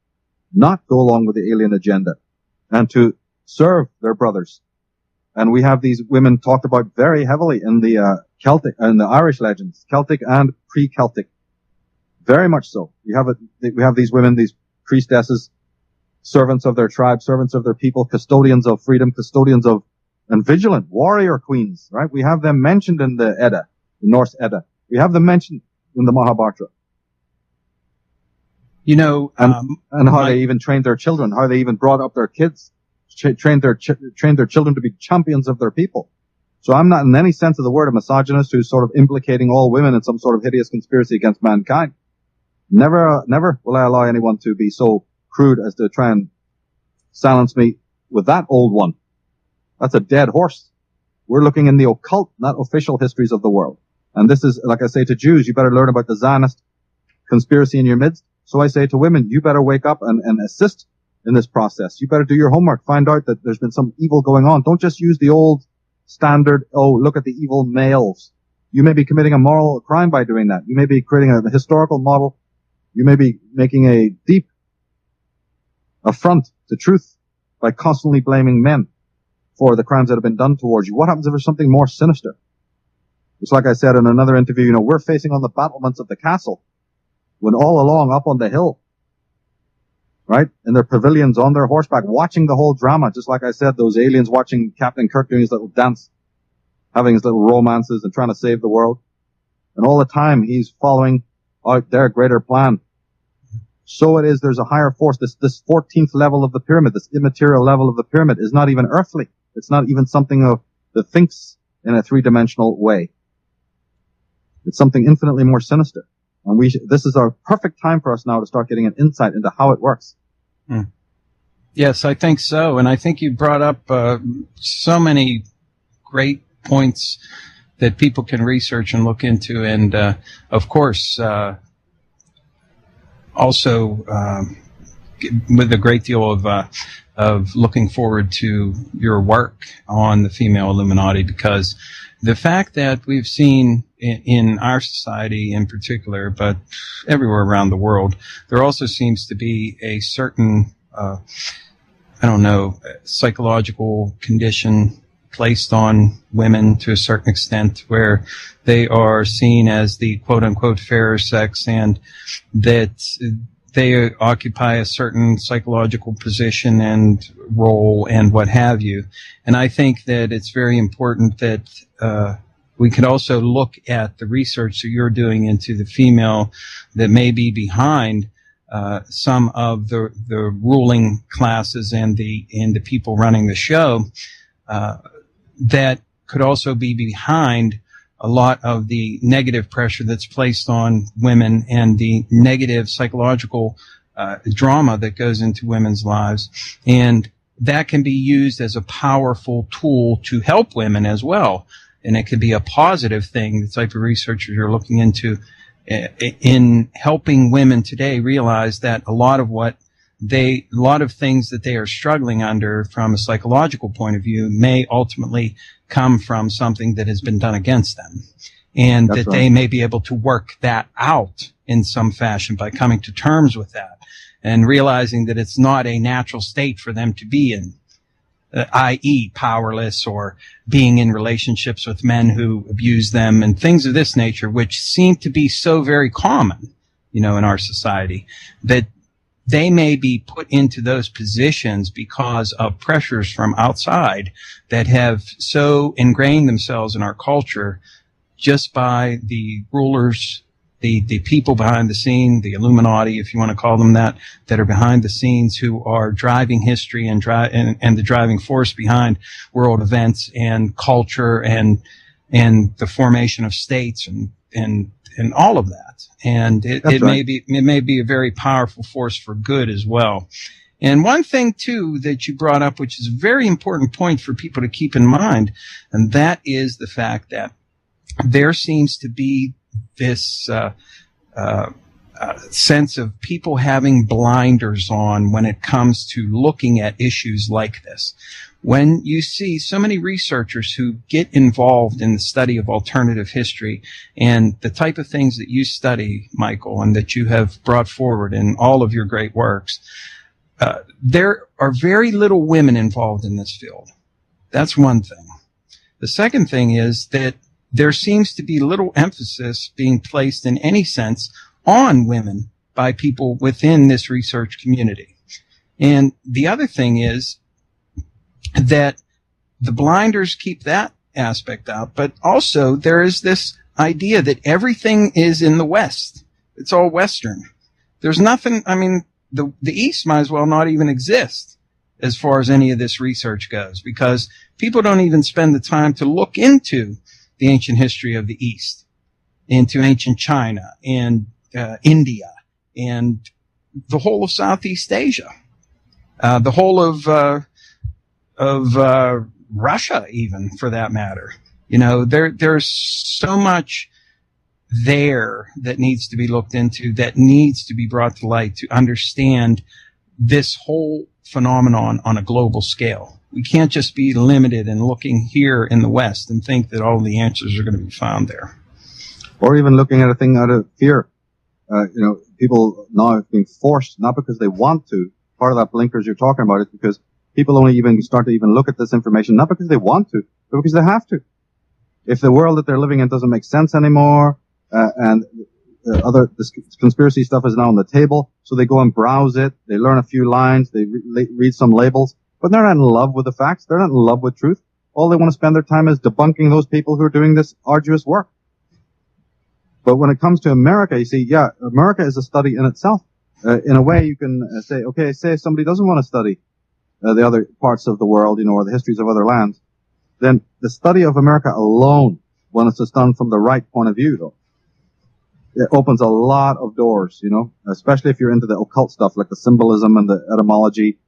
not go along with the alien agenda and to serve their brothers. And we have these women talked about very heavily in the Celtic and the Irish legends, Celtic and pre-Celtic. Very much so. We have these women, these priestesses, servants of their tribe, servants of their people, custodians of freedom, custodians of, and vigilant warrior queens, right? We have them mentioned in the Edda, the Norse Edda. We have them mentioned in the Mahabharata. You know, and how they even trained their children, how they even brought up their kids, trained their children to be champions of their people. So I'm not in any sense of the word a misogynist who's sort of implicating all women in some sort of hideous conspiracy against mankind. Never will I allow anyone to be so crude as to try and silence me with that old one. That's a dead horse. We're looking in the occult, not official histories of the world. And this is, like I say to Jews, you better learn about the Zionist conspiracy in your midst. So I say to women, you better wake up and assist in this process. You better do your homework. Find out that there's been some evil going on. Don't just use the old standard, oh, look at the evil males. You may be committing a moral crime by doing that. You may be creating a historical model. You may be making a deep affront to truth by constantly blaming men for the crimes that have been done towards you. What happens if there's something more sinister? It's like I said in another interview, you know, we're facing on the battlements of the castle when all along up on the hill, right, in their pavilions on their horseback, watching the whole drama, just like I said, those aliens watching Captain Kirk doing his little dance, having his little romances and trying to save the world. And all the time he's following out their greater plan. So it is, there's a higher force. This 14th level of the pyramid, this immaterial level of the pyramid is not even earthly. It's not even something that thinks in a three-dimensional way. It's something infinitely more sinister. And this is our perfect time for us now to start getting an insight into how it works. Yes, I think so. And I think you brought up so many great points that people can research and look into. And, of course, also with a great deal of looking forward to your work on the female Illuminati, because the fact that we've seen in our society in particular, but everywhere around the world, there also seems to be a certain, psychological condition placed on women to a certain extent where they are seen as the quote-unquote fairer sex, and that they occupy a certain psychological position and role and what have you. And I think that it's very important that we could also look at the research that you're doing into the female that may be behind some of the ruling classes and the people running the show, that could also be behind a lot of the negative pressure that's placed on women and the negative psychological drama that goes into women's lives. And that can be used as a powerful tool to help women as well. And it could be a positive thing, the type of research you're looking into in helping women today realize that a lot of things that they are struggling under from a psychological point of view may ultimately come from something that has been done against them. And that's that right. They may be able to work that out in some fashion by coming to terms with that and realizing that it's not a natural state for them to be in, i.e. powerless or being in relationships with men who abuse them and things of this nature, which seem to be so very common, in our society, that they may be put into those positions because of pressures from outside that have so ingrained themselves in our culture just by the rulers the people behind the scene, the Illuminati, if you want to call them that are behind the scenes, who are driving history and the driving force behind world events and culture and the formation of states and all of that. And it may be a very powerful force for good as well. And one thing too that you brought up, which is a very important point for people to keep in mind, and that is the fact that there seems to be this sense of people having blinders on when it comes to looking at issues like this. When you see so many researchers who get involved in the study of alternative history and the type of things that you study, Michael, and that you have brought forward in all of your great works, there are very little women involved in this field. That's one thing. The second thing is that there seems to be little emphasis being placed in any sense on women by people within this research community. And the other thing is that the blinders keep that aspect out, but also there is this idea that everything is in the West. It's all Western. There's nothing, I mean, the East might as well not even exist as far as any of this research goes, because people don't even spend the time to look into the ancient history of the East, into ancient China and India and the whole of Southeast Asia, the whole of Russia, even for that matter. You know, there's so much there that needs to be looked into, that needs to be brought to light to understand this whole phenomenon on a global scale. We can't just be limited in looking here in the West and think that all the answers are going to be found there. Or even looking at a thing out of fear. People now are being forced, not because they want to. Part of that blinkers you're talking about is because people only even start to even look at this information, not because they want to, but because they have to. If the world that they're living in doesn't make sense anymore, this conspiracy stuff is now on the table, so they go and browse it, they learn a few lines, they read some labels, but they're not in love with the facts, they're not in love with truth. All they want to spend their time is debunking those people who are doing this arduous work. But when it comes to America, you see, yeah, America is a study in itself. In a way, you can say, okay, say if somebody doesn't want to study the other parts of the world, or the histories of other lands, then the study of America alone, when it's just done from the right point of view, though, it opens a lot of doors, especially if you're into the occult stuff, like the symbolism and the etymology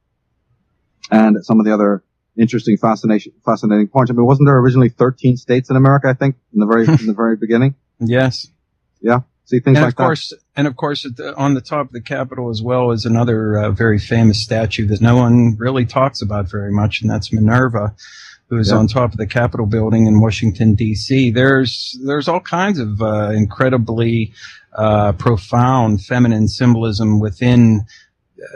and some of the other interesting, fascinating points. I mean, wasn't there originally 13 states in America, I think, in the very beginning? Yes. Yeah. See, things like that. And of course, on the top of the Capitol as well is another very famous statue that no one really talks about very much, and that's Minerva, who is on top of the Capitol building in Washington, D.C. There's all kinds of incredibly profound feminine symbolism within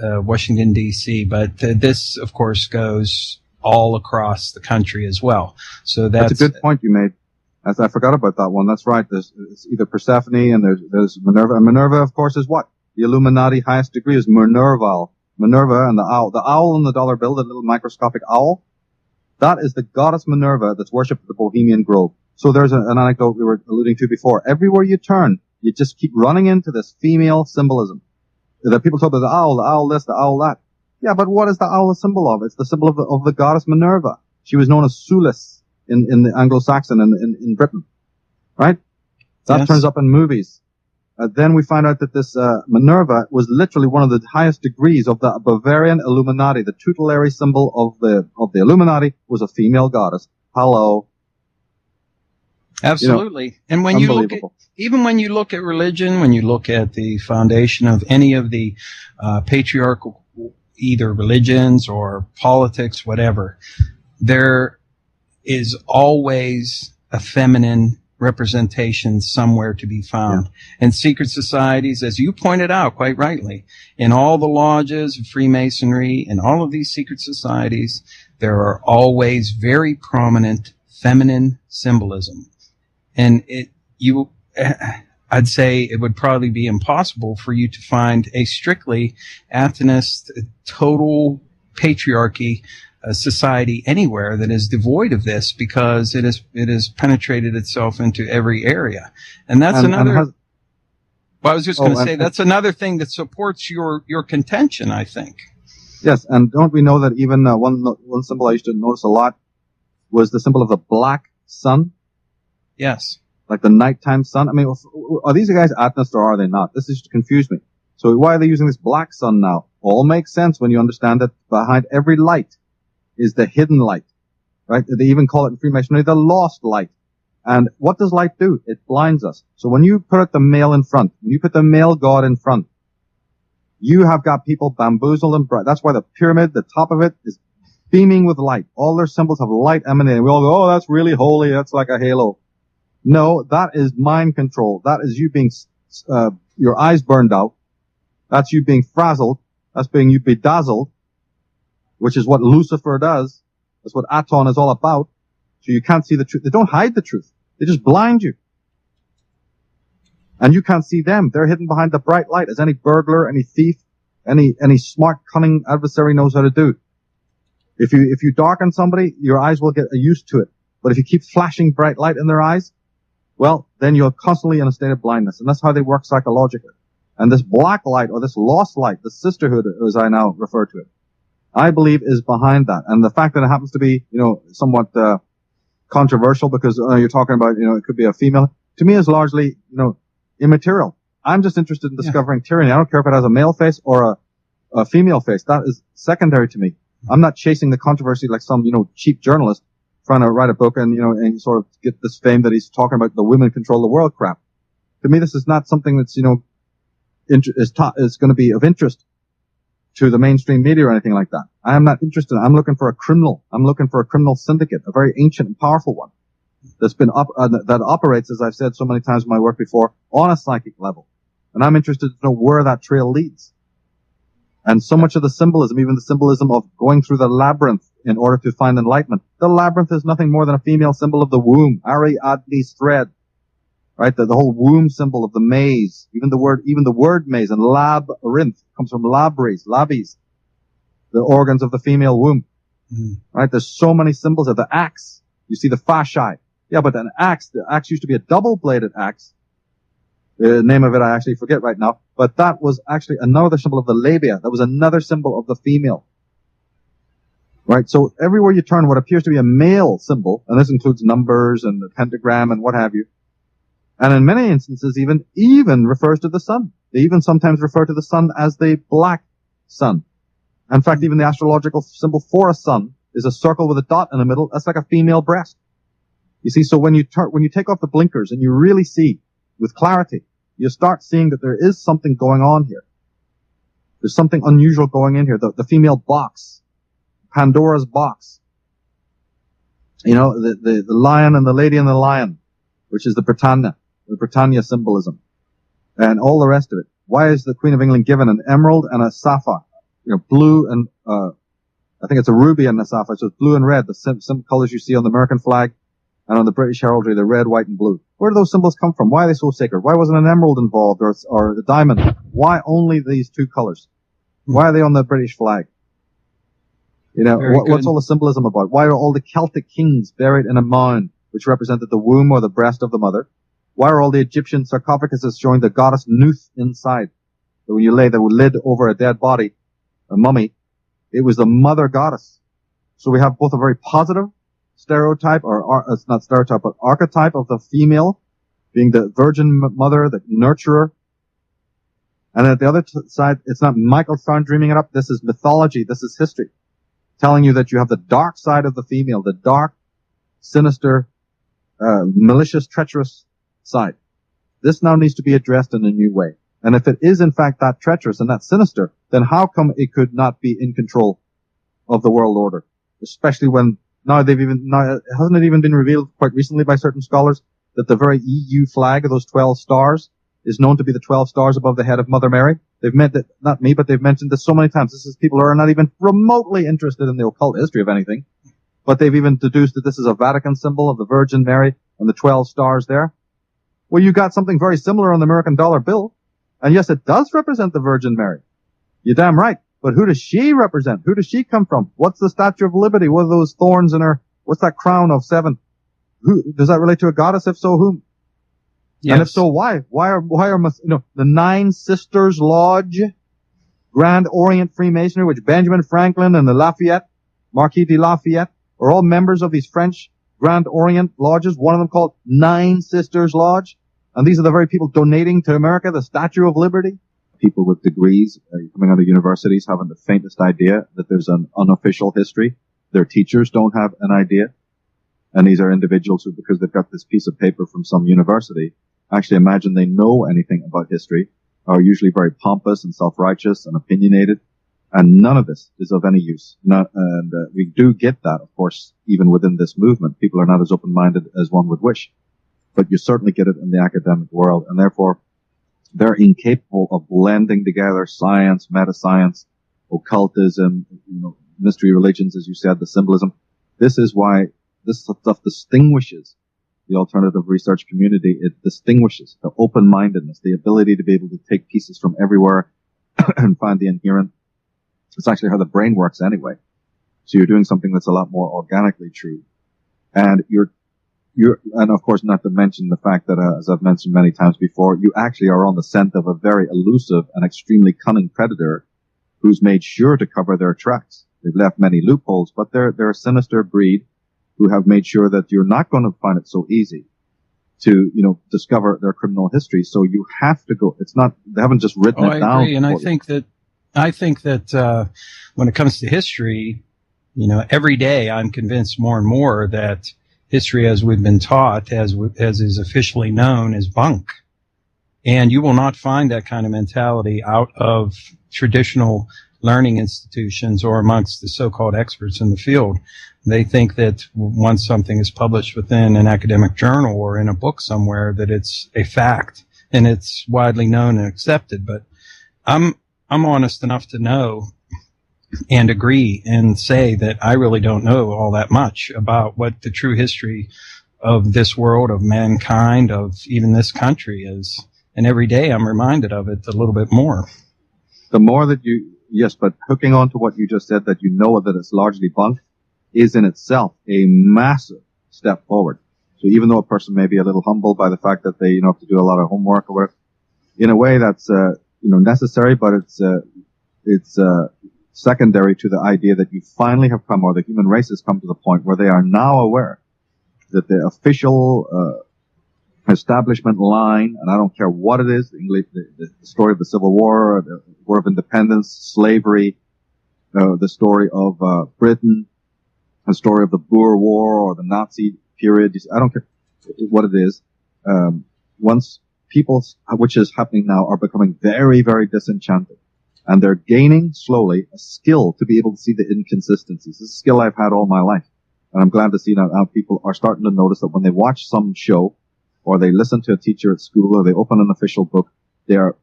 Washington, D.C., but this, of course, goes all across the country as well. So that's a good point you made. I forgot about that one. That's right. It's either Persephone and there's Minerva. And Minerva, of course, is what? The Illuminati highest degree is Minerval. Minerva and the owl. The owl in the dollar bill, the little microscopic owl, that is the goddess Minerva that's worshipped at the Bohemian Grove. So there's an anecdote we were alluding to before. Everywhere you turn, you just keep running into this female symbolism. That people talk about the owl this, the owl that. Yeah, but what is the owl a symbol of? It's the symbol of the goddess Minerva. She was known as Sulis in the Anglo-Saxon in Britain, right? That turns up in movies. Then we find out that this Minerva was literally one of the highest degrees of the Bavarian Illuminati. The tutelary symbol of the Illuminati was a female goddess. Hello. Absolutely. And when you look at, even when you look at religion, when you look at the foundation of any of the patriarchal either religions or politics, whatever, there is always a feminine representation somewhere to be found. And secret societies, as you pointed out quite rightly, in all the lodges of Freemasonry, in all of these secret societies, there are always very prominent feminine symbolism. And I'd say it would probably be impossible for you to find a strictly Atenist, total patriarchy society anywhere that is devoid of this, because it has penetrated itself into every area. And that's Well, I was just going to say that's another thing that supports your contention, I think. Yes, and don't we know that even one symbol I used to notice a lot was the symbol of the black sun? Yes. Like the nighttime sun. I mean, are these guys Atnist or are they not? This is to confuse me. So why are they using this black sun now? All makes sense when you understand that behind every light is the hidden light, right? They even call it in Freemasonry the lost light. And what does light do? It blinds us. So when you put the male in front, when you put the male god in front, you have got people bamboozled and bright. That's why the pyramid, the top of it, is beaming with light. All their symbols have light emanating. We all go, oh, that's really holy. That's like a halo. No, that is mind control. That is you being, your eyes burned out. That's you being frazzled. That's being you bedazzled, which is what Lucifer does. That's what Aton is all about. So you can't see the truth. They don't hide the truth. They just blind you. And you can't see them. They're hidden behind the bright light, as any burglar, any thief, any smart, cunning adversary knows how to do. If you darken somebody, your eyes will get used to it. But if you keep flashing bright light in their eyes, well, then you're constantly in a state of blindness. And that's how they work psychologically. And this black light, or this lost light, the sisterhood, as I now refer to it, I believe is behind that. And the fact that it happens to be, somewhat, controversial because you're talking about, it could be a female, to me is largely, immaterial. I'm just interested in discovering tyranny. I don't care if it has a male face or a female face. That is secondary to me. I'm not chasing the controversy like some, cheap journalist trying to write a book and sort of get this fame that he's talking about the women control the world crap. To me, this is not something that's, is going to be of interest to the mainstream media or anything like that. I am not interested. I'm looking for a criminal. I'm looking for a criminal syndicate, a very ancient and powerful one that's been that operates, as I've said so many times in my work before, on a psychic level. And I'm interested to know where that trail leads. And so much of the symbolism, even the symbolism of going through the labyrinth in order to find enlightenment, the labyrinth is nothing more than a female symbol of the womb, Ariadne's thread, right? The whole womb symbol of the maze, even the word maze and labyrinth comes from labes, the organs of the female womb, right? There's so many symbols of the axe. You see the fasciae. Yeah, but the axe used to be a double-bladed axe. The name of it I actually forget right now, but that was actually another symbol of the labia. That was another symbol of the female. Right? So everywhere you turn what appears to be a male symbol, and this includes numbers and the pentagram and what have you, and in many instances even refers to the sun. They even sometimes refer to the sun as the black sun. In fact, even the astrological symbol for a sun is a circle with a dot in the middle. That's like a female breast. You see, so when you take off the blinkers and you really see with clarity, you start seeing that there is something going on here. There's something unusual going in here. The female box, Pandora's box. The lion and the lady and the lion, which is the Britannia symbolism, and all the rest of it. Why is the Queen of England given an emerald and a sapphire? Blue and, I think it's a ruby and a sapphire, so it's blue and red, the same colors you see on the American flag and on the British heraldry, the red, white, and blue. Where do those symbols come from? Why are they so sacred? Why wasn't an emerald involved or a diamond? Why only these two colors? Why are they on the British flag? What's all the symbolism about? Why are all the Celtic kings buried in a mound, which represented the womb or the breast of the mother? Why are all the Egyptian sarcophaguses showing the goddess Nuth inside? So when you lay the lid over a dead body, a mummy, it was the mother goddess. So we have both a very positive stereotype, it's not stereotype, but archetype of the female being the virgin mother, the nurturer. And at the other side, it's not Michael Thorne dreaming it up. This is mythology. This is history telling you that you have the dark side of the female, the dark, sinister, malicious, treacherous side. This now needs to be addressed in a new way. And if it is in fact that treacherous and that sinister, then how come it could not be in control of the world order? Especially when hasn't it even been revealed quite recently by certain scholars that the very EU flag of those 12 stars is known to be the 12 stars above the head of Mother Mary? They've meant that, not me, but they've mentioned this so many times. This is people who are not even remotely interested in the occult history of anything, but they've even deduced that this is a Vatican symbol of the Virgin Mary and the 12 stars there. Well, you got something very similar on the American dollar bill. And yes, it does represent the Virgin Mary. You're damn right. But who does she represent? Who does she come from? What's the Statue of Liberty? What are those thorns in her? What's that crown of 7? Who does that relate to a goddess? If so, whom? And if so, why? Why are the Nine Sisters Lodge, Grand Orient Freemasonry, which Benjamin Franklin and the Marquis de Lafayette, are all members of these French Grand Orient lodges, one of them called Nine Sisters Lodge. And these are the very people donating to America the Statue of Liberty. People with degrees coming out of universities haven't the faintest idea that there's an unofficial history. Their teachers don't have an idea. And these are individuals who, because they've got this piece of paper from some university, actually imagine they know anything about history, are usually very pompous and self-righteous and opinionated. And none of this is of any use. We do get that, of course, even within this movement. People are not as open-minded as one would wish. But you certainly get it in the academic world. And therefore, they're incapable of blending together science, meta-science, occultism, mystery religions, as you said, the symbolism. This is why this stuff distinguishes the alternative research community. It distinguishes the open-mindedness, the ability to be able to take pieces from everywhere and find the inherent. It's actually how the brain works anyway. So you're doing something that's a lot more organically true. And and of course, not to mention the fact that, as I've mentioned many times before, you actually are on the scent of a very elusive and extremely cunning predator who's made sure to cover their tracks. They've left many loopholes, but they're a sinister breed who have made sure that you're not going to find it so easy to, discover their criminal history. So you have to go. It's not, they haven't just written it down. I agree. And I think that when it comes to history, every day I'm convinced more and more that history, as we've been taught, as is officially known, is bunk. And you will not find that kind of mentality out of traditional learning institutions or amongst the so-called experts in the field. They think that once something is published within an academic journal or in a book somewhere, that it's a fact and it's widely known and accepted. But I'm honest enough to know and agree and say that I really don't know all that much about what the true history of this world, of mankind, of even this country is. And every day I'm reminded of it a little bit more. The more that yes, but hooking on to what you just said, that that it's largely bunk, is in itself a massive step forward. So even though a person may be a little humbled by the fact that they, have to do a lot of homework or whatever, in a way that's, necessary, but it's secondary to the idea that you finally have come, or the human race has come to the point where they are now aware that the official, establishment line, and I don't care what it is, the story of the Civil War, the War of Independence, slavery, the story of, Britain, the story of the Boer War or the Nazi period. I don't care what it is. Once people, which is happening now, are becoming very, very disenchanted. And they're gaining slowly a skill to be able to see the inconsistencies. This is a skill I've had all my life. And I'm glad to see that now people are starting to notice that when they watch some show or they listen to a teacher at school or they open an official book, they are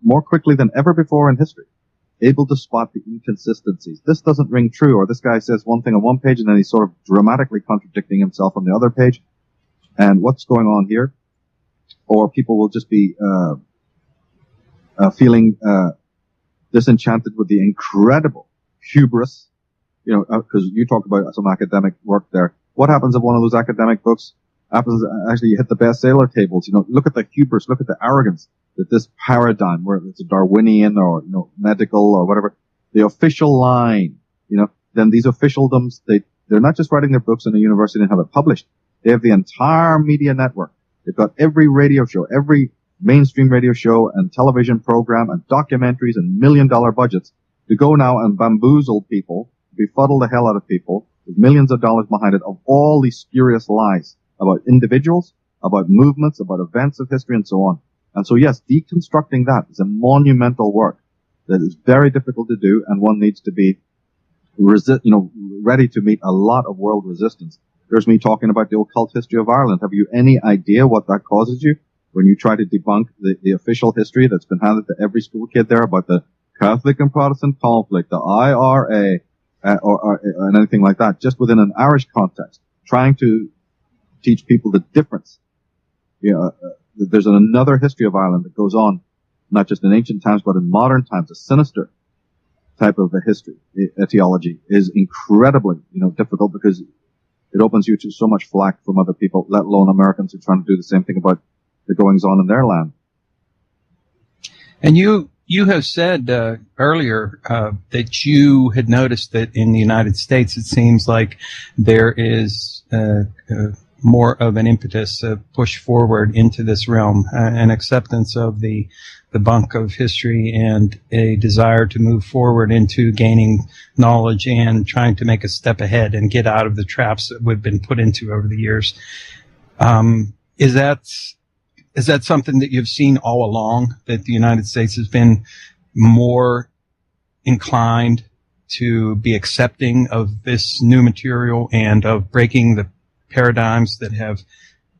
more quickly than ever before in history, able to spot the inconsistencies. This doesn't ring true, or this guy says one thing on one page and then he's sort of dramatically contradicting himself on the other page. And what's going on here? Or people will just be feeling disenchanted with the incredible hubris, because you talk about some academic work there. What happens if one of those academic books happens actually you hit the bestseller tables? Look at the hubris, look at the arrogance that this paradigm, where it's a Darwinian or medical or whatever, the official line, then these officialdoms, they're not just writing their books in a university and have it published. They have the entire media network. They've got every radio show, every mainstream radio show and television program and documentaries and $1 million budgets to go now and bamboozle people, befuddle the hell out of people with millions of dollars behind it of all these spurious lies about individuals, about movements, about events of history and so on. And so yes, deconstructing that is a monumental work that is very difficult to do, and one needs to be ready to meet a lot of world resistance. There's me talking about the occult history of Ireland. Have you any idea what that causes you when you try to debunk the official history that's been handed to every school kid there about the Catholic and Protestant conflict, the IRA, or anything like that, just within an Irish context, trying to teach people the difference. There's another history of Ireland that goes on, not just in ancient times, but in modern times. A sinister type of a history, etiology, is incredibly, difficult because it opens you to so much flack from other people, let alone Americans who are trying to do the same thing about the goings on in their land. And you have said earlier that you had noticed that in the United States, it seems like there is more of an impetus, a push forward into this realm, an acceptance of the bunk of history and a desire to move forward into gaining knowledge and trying to make a step ahead and get out of the traps that we've been put into over the years. Is that something that you've seen all along, that the United States has been more inclined to be accepting of this new material and of breaking the paradigms that have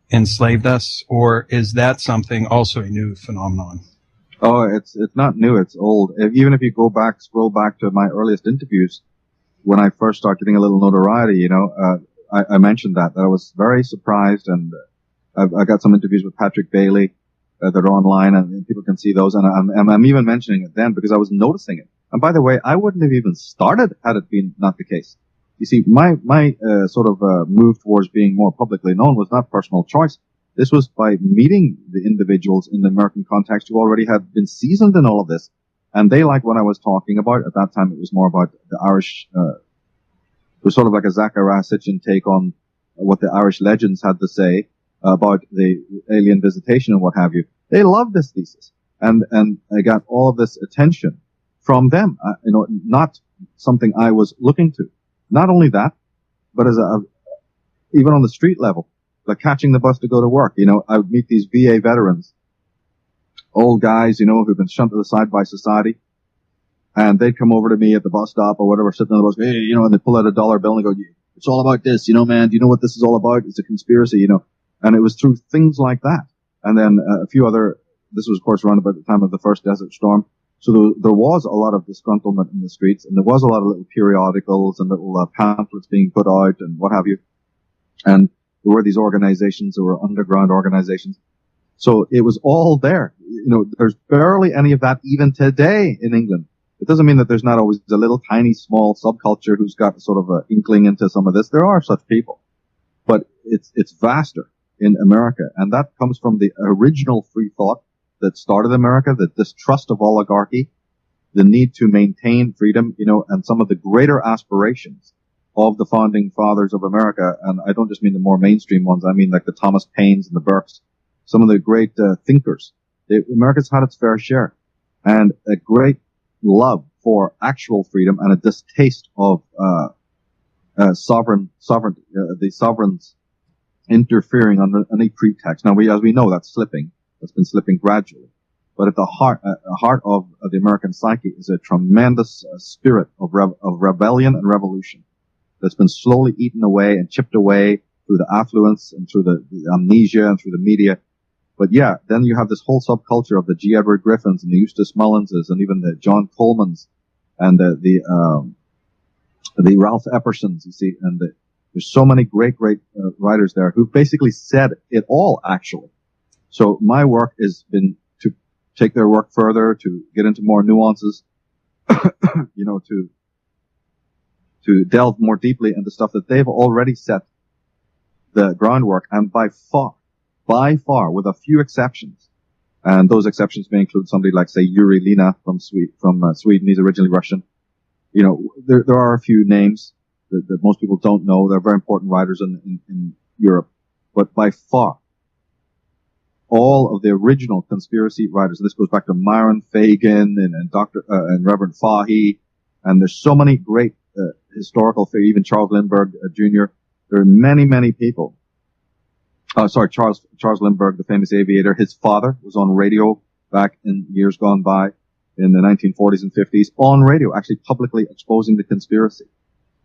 enslaved us? Or is that something also a new phenomenon? Oh, it's not new, it's old. Even if you scroll back to my earliest interviews, when I first started getting a little notoriety, I mentioned that I was very surprised, and I got some interviews with Patrick Bailey that are online, and people can see those. And I'm even mentioning it then because I was noticing it. And by the way, I wouldn't have even started had it been not the case. You see, my move towards being more publicly known was not personal choice. This was by meeting the individuals in the American context who already had been seasoned in all of this, and they liked what I was talking about. At that time, it was more about the Irish. It was sort of like a Zachariah Sitchin take on what the Irish legends had to say about the alien visitation and what have you. They loved this thesis, and I got all of this attention from them. Not something I was looking to. Not only that, but even on the street level, like catching the bus to go to work. I would meet these VA veterans, old guys, who've been shunned to the side by society, and they'd come over to me at the bus stop or whatever, sitting on the bus, hey, and they pull out a dollar bill and go, it's all about this, man. Do you know what this is all about? It's a conspiracy, And it was through things like that. And then a few other, this was of course around about the time of the first Desert Storm. So there was a lot of disgruntlement in the streets, and there was a lot of little periodicals and little pamphlets being put out and what have you. And there were these organizations, there were underground organizations. So it was all there. There's barely any of that even today in England. It doesn't mean that there's not always a little tiny small subculture who's got sort of an inkling into some of this. There are such people. But it's vaster in America. And that comes from the original free thought that started America, the distrust of oligarchy, the need to maintain freedom, and some of the greater aspirations of the founding fathers of America. And I don't just mean the more mainstream ones. I mean like the Thomas Paines and the Burkes, some of the great thinkers. America's had its fair share, and a great love for actual freedom and a distaste of the sovereigns interfering under any pretext. Now, as we know, that's slipping. That's been slipping gradually. But at the heart of the American psyche is a tremendous spirit of rebellion and revolution that's been slowly eaten away and chipped away through the affluence and through the amnesia and through the media. But yeah, then you have this whole subculture of the G. Edward Griffins and the Eustace Mullinses and even the John Colemans and the Ralph Eppersons, you see, and there's so many great writers there who've basically said it all, actually. So my work has been to take their work further, to get into more nuances, to delve more deeply into stuff that they've already set the groundwork, and by far, with a few exceptions, and those exceptions may include somebody like, say, Yuri Lina from Sweden. He's originally Russian. There are a few names that most people don't know. They're very important writers in Europe, but by far, all of the original conspiracy writers, and this goes back to Myron Fagan and Reverend Fahey, and there's so many great historical figures, even Charles Lindbergh Jr. There are many people. Charles Lindbergh, the famous aviator, his father was on radio back in years gone by in the 1940s and 50s, on radio, actually publicly exposing the conspiracy.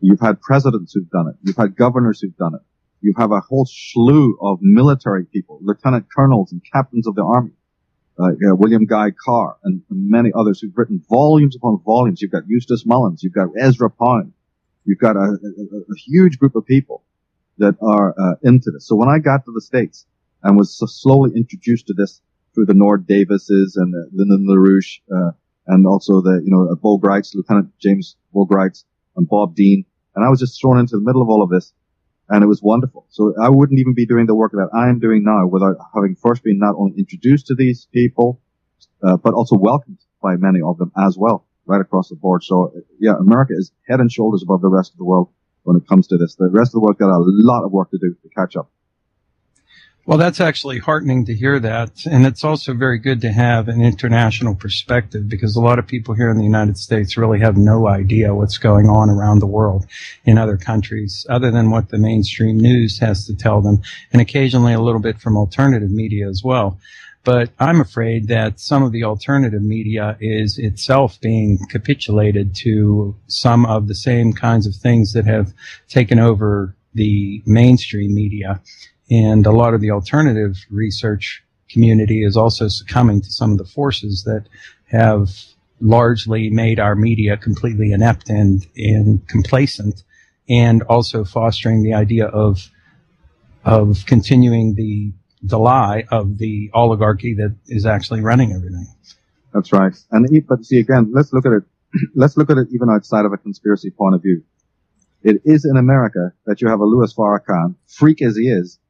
You've had presidents who've done it. You've had governors who've done it. You have a whole slew of military people, lieutenant colonels and captains of the army, William Guy Carr and many others who've written volumes upon volumes. You've got Eustace Mullins. You've got Ezra Pound. You've got a huge group of people that are into this. So when I got to the States and was so slowly introduced to this through the Nord Davises and Lyndon LaRouche, and also the Bogreitz, Lieutenant James Bogreitz and Bob Dean, and I was just thrown into the middle of all of this. And it was wonderful. So I wouldn't even be doing the work that I am doing now without having first been not only introduced to these people, but also welcomed by many of them as well, right across the board. So yeah, America is head and shoulders above the rest of the world when it comes to this. The rest of the world got a lot of work to do to catch up. Well, that's actually heartening to hear that. And it's also very good to have an international perspective, because a lot of people here in the United States really have no idea what's going on around the world in other countries, other than what the mainstream news has to tell them, and occasionally a little bit from alternative media as well. But I'm afraid that some of the alternative media is itself being capitulated to some of the same kinds of things that have taken over the mainstream media. And a lot of the alternative research community is also succumbing to some of the forces that have largely made our media completely inept and complacent, and also fostering the idea of continuing the lie of the oligarchy that is actually running everything. That's right. But see, again, let's look at it. Let's look at it even outside of a conspiracy point of view. It is in America that you have a Louis Farrakhan, freak as he is,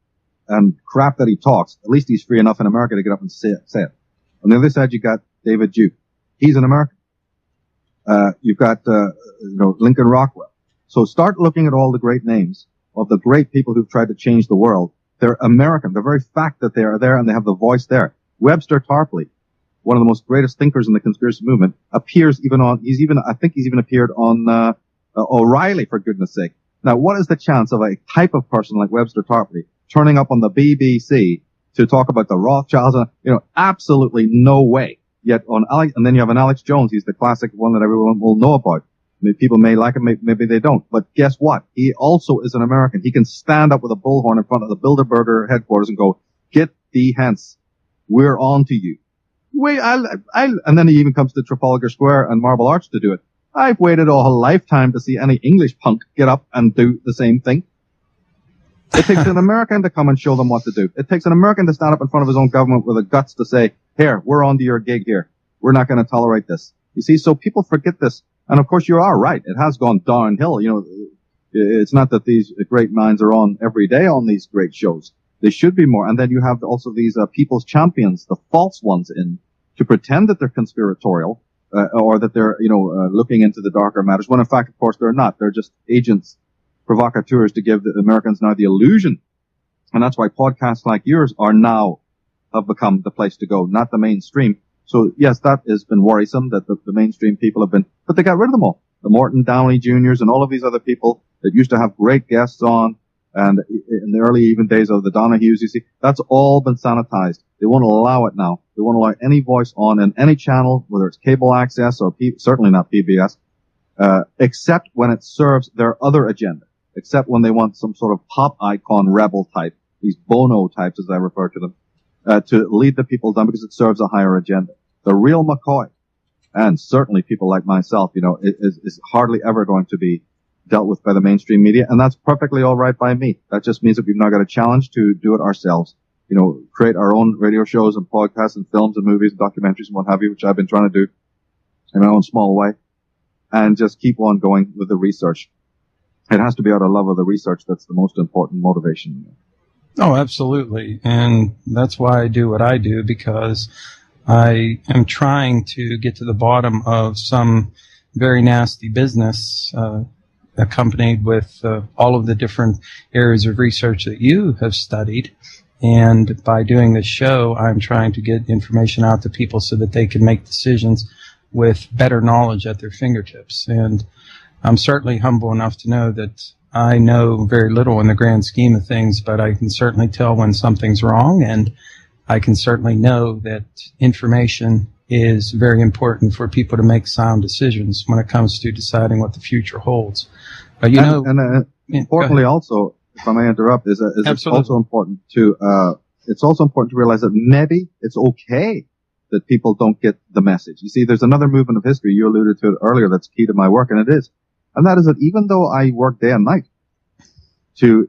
and crap that he talks. At least he's free enough in America to get up and say it. On the other side, you got David Duke. He's an American. You've got, Lincoln Rockwell. So start looking at all the great names of the great people who've tried to change the world. They're American. The very fact that they are there and they have the voice there. Webster Tarpley, one of the most greatest thinkers in the conspiracy movement, I think he's even appeared on, O'Reilly, for goodness sake. Now, what is the chance of a type of person like Webster Tarpley turning up on the BBC to talk about the Rothschilds? Absolutely no way. Yet and then you have an Alex Jones. He's the classic one that everyone will know about. People may like him, maybe they don't. But guess what? He also is an American. He can stand up with a bullhorn in front of the Bilderberger headquarters and go, "Get thee hence. We're on to you." Wait, and then he even comes to Trafalgar Square and Marble Arch to do it. I've waited a whole lifetime to see any English punk get up and do the same thing. It takes an American to come and show them what to do. It takes an American to stand up in front of his own government with the guts to say, "Here, we're on to your gig here. We're not going to tolerate this." You see, so people forget this. And of course, you are right. It has gone downhill. It's not that these great minds are on every day on these great shows. They should be more. And then you have also these people's champions, the false ones, in to pretend that they're conspiratorial or that they're, looking into the darker matters. When in fact, of course, they're not. They're just agents, provocateurs to give the Americans now the illusion. And that's why podcasts like yours have become the place to go, not the mainstream. So yes, that has been worrisome that the mainstream people have been, but they got rid of them all. The Morton Downey Jr.'s and all of these other people that used to have great guests on, and in the early even days of the Donahues, you see, that's all been sanitized. They won't allow it now. They won't allow any voice on in any channel, whether it's cable access or certainly not PBS, except when it serves their other agenda, except when they want some sort of pop icon rebel type, these Bono types as I refer to them, to lead the people down because it serves a higher agenda. The real McCoy, and certainly people like myself, is hardly ever going to be dealt with by the mainstream media, and that's perfectly all right by me. That just means that we've now got a challenge to do it ourselves. Create our own radio shows and podcasts and films and movies and documentaries and what have you, which I've been trying to do in my own small way, and just keep on going with the research. It has to be out of love of the research that's the most important motivation. Oh, absolutely. And that's why I do what I do, because I am trying to get to the bottom of some very nasty business, accompanied with all of the different areas of research that you have studied. And by doing this show, I'm trying to get information out to people so that they can make decisions with better knowledge at their fingertips. And I'm certainly humble enough to know that I know very little in the grand scheme of things, but I can certainly tell when something's wrong, and I can certainly know that information is very important for people to make sound decisions when it comes to deciding what the future holds. But importantly, also, if I may interrupt, is it's also important to realize that maybe it's okay that people don't get the message. You see, there's another movement of history, you alluded to it earlier, that's key to my work, and it is. And that is that even though I work day and night to,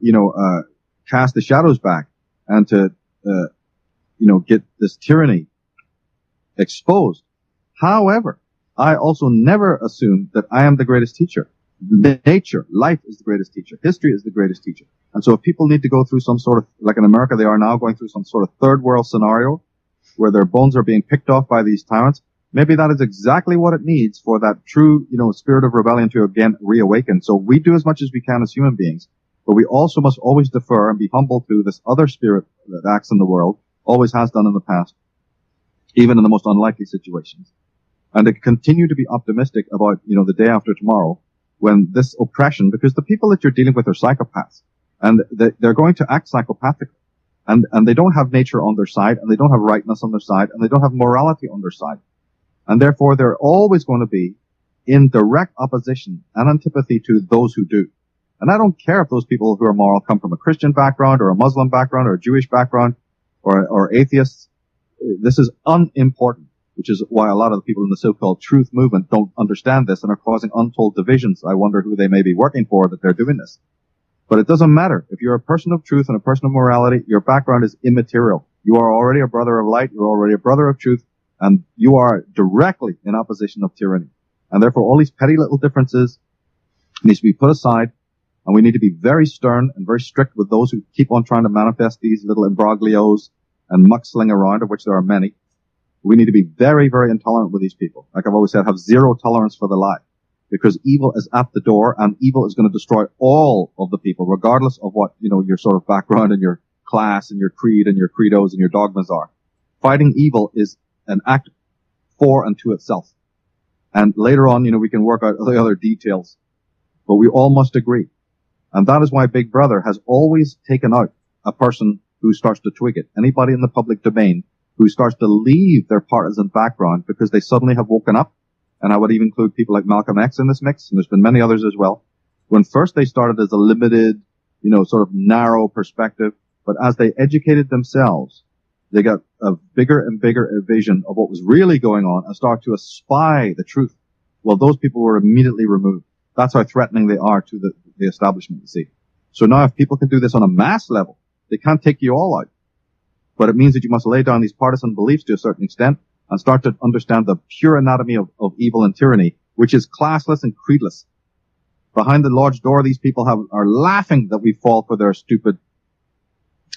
cast the shadows back and to, get this tyranny exposed. However, I also never assume that I am the greatest teacher. Nature, life is the greatest teacher. History is the greatest teacher. And so if people need to go through some sort of, like in America, they are now going through some sort of third world scenario where their bones are being picked off by these tyrants, maybe that is exactly what it needs for that true, spirit of rebellion to again reawaken. So we do as much as we can as human beings, but we also must always defer and be humble to this other spirit that acts in the world, always has done in the past, even in the most unlikely situations. And to continue to be optimistic about, the day after tomorrow, when this oppression, because the people that you're dealing with are psychopaths, and they're going to act psychopathically. And they don't have nature on their side, and they don't have rightness on their side, and they don't have morality on their side. And therefore, they're always going to be in direct opposition and antipathy to those who do. And I don't care if those people who are moral come from a Christian background, or a Muslim background, or a Jewish background, or atheists. This is unimportant, which is why a lot of the people in the so-called truth movement don't understand this and are causing untold divisions. I wonder who they may be working for that they're doing this. But it doesn't matter. If you're a person of truth and a person of morality, your background is immaterial. You are already a brother of light. You're already a brother of truth. And you are directly in opposition of tyranny. And therefore, all these petty little differences needs to be put aside. And we need to be very stern and very strict with those who keep on trying to manifest these little imbroglios and muxling around, of which there are many. We need to be very, very intolerant with these people. Like I've always said, have zero tolerance for the lie. Because evil is at the door, and evil is going to destroy all of the people, regardless of what, your sort of background and your class and your creed and your credos and your dogmas are. Fighting evil is an act for and to itself. And later on, we can work out the other details, but we all must agree. And that is why Big Brother has always taken out a person who starts to twig it. Anybody in the public domain who starts to leave their partisan background because they suddenly have woken up. And I would even include people like Malcolm X in this mix, and there's been many others as well. When first they started as a limited, sort of narrow perspective, but as they educated themselves, they got a bigger and bigger vision of what was really going on and started to espy the truth. Well, those people were immediately removed. That's how threatening they are to the establishment, you see. So now if people can do this on a mass level, they can't take you all out. But it means that you must lay down these partisan beliefs to a certain extent and start to understand the pure anatomy of evil and tyranny, which is classless and creedless. Behind the lodge door, these people are laughing that we fall for their stupid,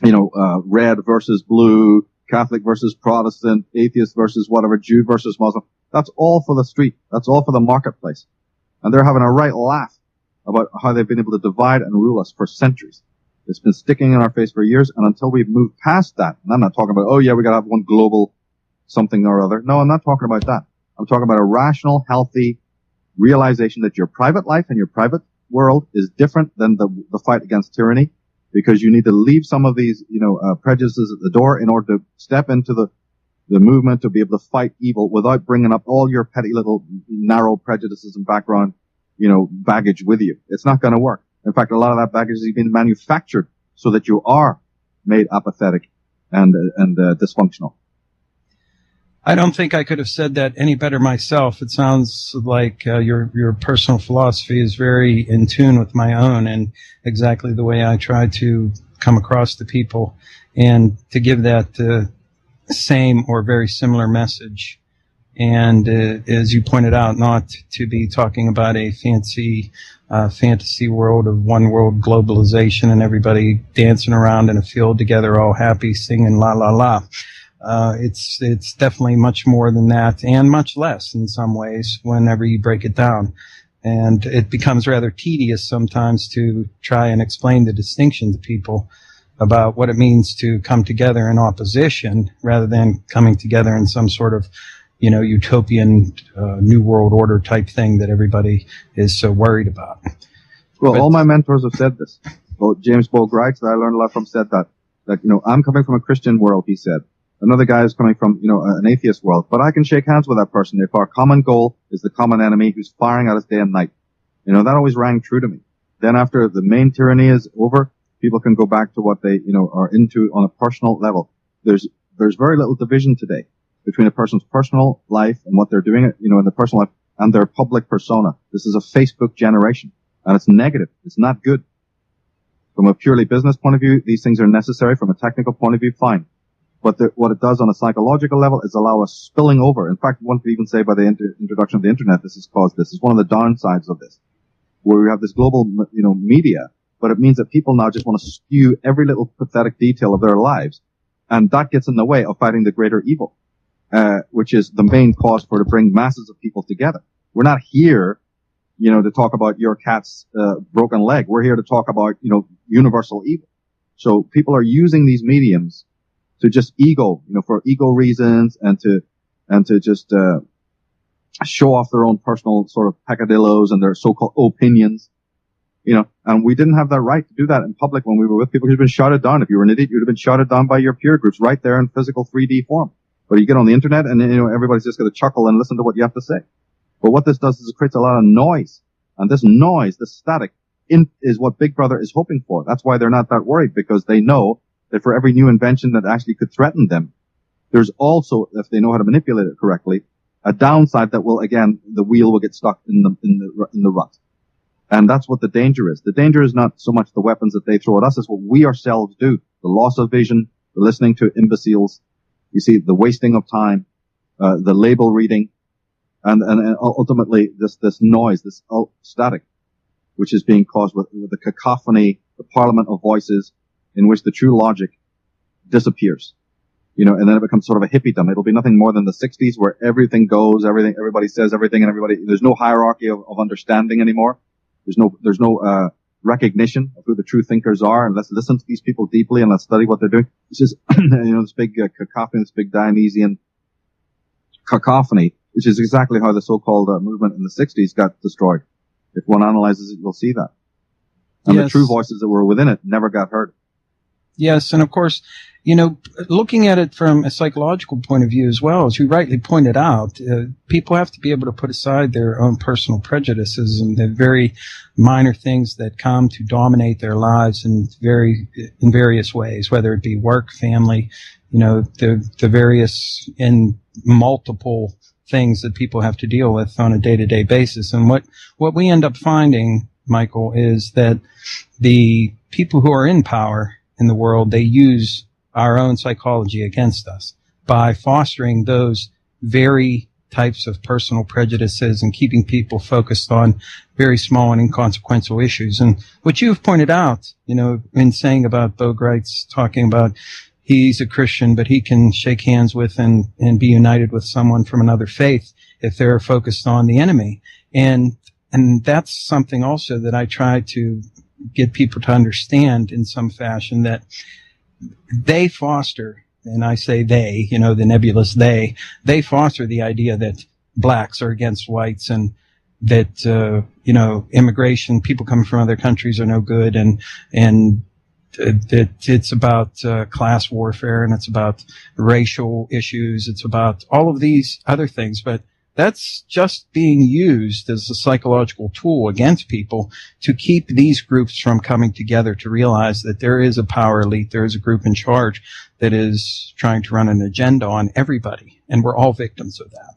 red versus blue, Catholic versus Protestant, atheist versus whatever, Jew versus Muslim. That's all for the street. That's all for the marketplace. And they're having a right laugh about how they've been able to divide and rule us for centuries. It's been sticking in our face for years, and until we've moved past that, and I'm not talking about, we gotta have one global something or other. No, I'm not talking about that. I'm talking about a rational, healthy realization that your private life and your private world is different than the fight against tyranny, because you need to leave some of these, prejudices at the door in order to step into the movement to be able to fight evil without bringing up all your petty little narrow prejudices and background, baggage with you. It's not going to work. In fact, a lot of that baggage is being manufactured so that you are made apathetic and dysfunctional. I don't think I could have said that any better myself. It sounds like your personal philosophy is very in tune with my own and exactly the way I try to come across to people and to give that same or very similar message. And as you pointed out, not to be talking about a fancy fantasy world of one world globalization and everybody dancing around in a field together all happy singing la la la. It's definitely much more than that and much less in some ways whenever you break it down. And it becomes rather tedious sometimes to try and explain the distinction to people about what it means to come together in opposition rather than coming together in some sort of, utopian new world order type thing that everybody is so worried about. Well, all my mentors have said this. Both James Bogright, that I learned a lot from, said that, I'm coming from a Christian world, he said. Another guy is coming from, an atheist world. But I can shake hands with that person if our common goal is the common enemy who's firing at us day and night. That always rang true to me. Then after the main tyranny is over, people can go back to what they, are into on a personal level. There's very little division today between a person's personal life and what they're doing, in the personal life and their public persona. This is a Facebook generation, and it's negative. It's not good. From a purely business point of view, these things are necessary. From a technical point of view, fine. But what it does on a psychological level is allow us spilling over. In fact, one could even say by the introduction of the internet, this has caused this. It's one of the downsides of this, where we have this global, media but it means that people now just want to spew every little pathetic detail of their lives. And that gets in the way of fighting the greater evil, which is the main cause for to bring masses of people together. We're not here, to talk about your cat's broken leg. We're here to talk about, universal evil. So people are using these mediums to just for ego reasons and to just show off their own personal sort of peccadillos and their so-called opinions. And we didn't have that right to do that in public when we were with people who'd been shouted down. If you were an idiot, you'd have been shouted down by your peer groups right there in physical 3D form. But you get on the internet and, everybody's just going to chuckle and listen to what you have to say. But what this does is it creates a lot of noise. And this noise, this static, is what Big Brother is hoping for. That's why they're not that worried, because they know that for every new invention that actually could threaten them, there's also, if they know how to manipulate it correctly, a downside that will, again, the wheel will get stuck in the rut. And that's what the danger is. The danger is not so much the weapons that they throw at us, it's what we ourselves do. The loss of vision, the listening to imbeciles, you see, the wasting of time, the label reading, and ultimately this noise, this static, which is being caused with the cacophony, the parliament of voices, in which the true logic disappears. And then it becomes sort of a hippiedom. It'll be nothing more than the 60s where everything goes, everybody says everything, and there's no hierarchy of understanding anymore. There's no recognition of who the true thinkers are, and let's listen to these people deeply and let's study what they're doing. It's just, this big cacophony, this big Dionysian cacophony, which is exactly how the so-called movement in the 60s got destroyed. If one analyzes it, you'll see that. And the true voices that were within it never got heard. Yes, and of course, looking at it from a psychological point of view as well, as you rightly pointed out, people have to be able to put aside their own personal prejudices and the very minor things that come to dominate their lives in various ways, whether it be work, family, the various and multiple things that people have to deal with on a day-to-day basis. And what we end up finding, Michael, is that the people who are in power in the world, they use our own psychology against us by fostering those very types of personal prejudices and keeping people focused on very small and inconsequential issues. And what you've pointed out, in saying about Bogreitz talking about he's a Christian, but he can shake hands with and be united with someone from another faith if they're focused on the enemy. And that's something also that I try to get people to understand in some fashion, that they foster, and I say they, the nebulous they foster the idea that blacks are against whites and that, immigration, people coming from other countries are no good and that it's about class warfare and it's about racial issues. It's about all of these other things, but that's just being used as a psychological tool against people to keep these groups from coming together, to realize that there is a power elite, there is a group in charge that is trying to run an agenda on everybody, and we're all victims of that.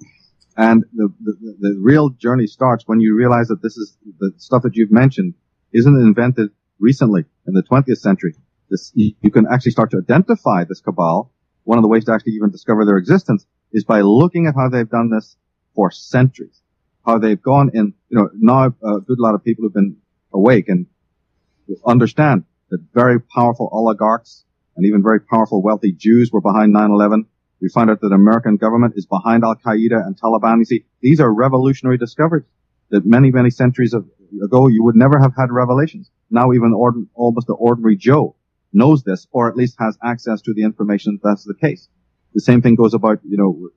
And the real journey starts when you realize that this is the stuff that you've mentioned isn't invented recently in the 20th century. You can actually start to identify this cabal. One of the ways to actually even discover their existence is by looking at how they've done this for centuries, how they've gone in, now a good lot of people who've been awake and understand that very powerful oligarchs and even very powerful wealthy Jews were behind 9/11. We find out that the American government is behind Al-Qaeda and Taliban. You see, these are revolutionary discoveries that many, many centuries ago you would never have had revelations. Now even almost the ordinary Joe knows this, or at least has access to the information that's the case. The same thing goes about,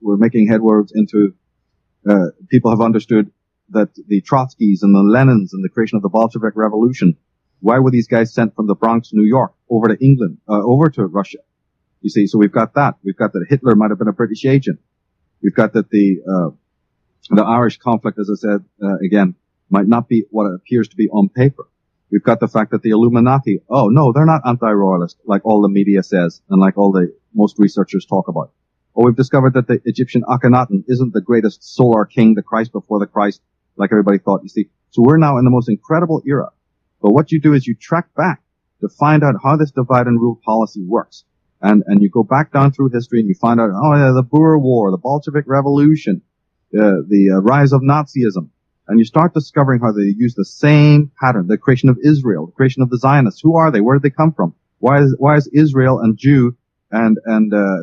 we're making headwards into people have understood that the Trotskys and the Lenins and the creation of the Bolshevik Revolution, why were these guys sent from the Bronx, New York, over to England, over to Russia? You see, so we've got that. We've got that Hitler might have been a British agent. We've got that the Irish conflict, as I said, again, might not be what it appears to be on paper. We've got the fact that the Illuminati, they're not anti-royalist, like all the media says, and like all the most researchers talk about. Or we've discovered that the Egyptian Akhenaten isn't the greatest solar king, the Christ before the Christ, like everybody thought, you see. So we're now in the most incredible era. But what you do is you track back to find out how this divide and rule policy works. And you go back down through history and you find out, the Boer War, the Bolshevik Revolution, the rise of Nazism, and you start discovering how they use the same pattern, the creation of Israel, the creation of the Zionists. Who are they? Where did they come from? Why is Israel and Jew and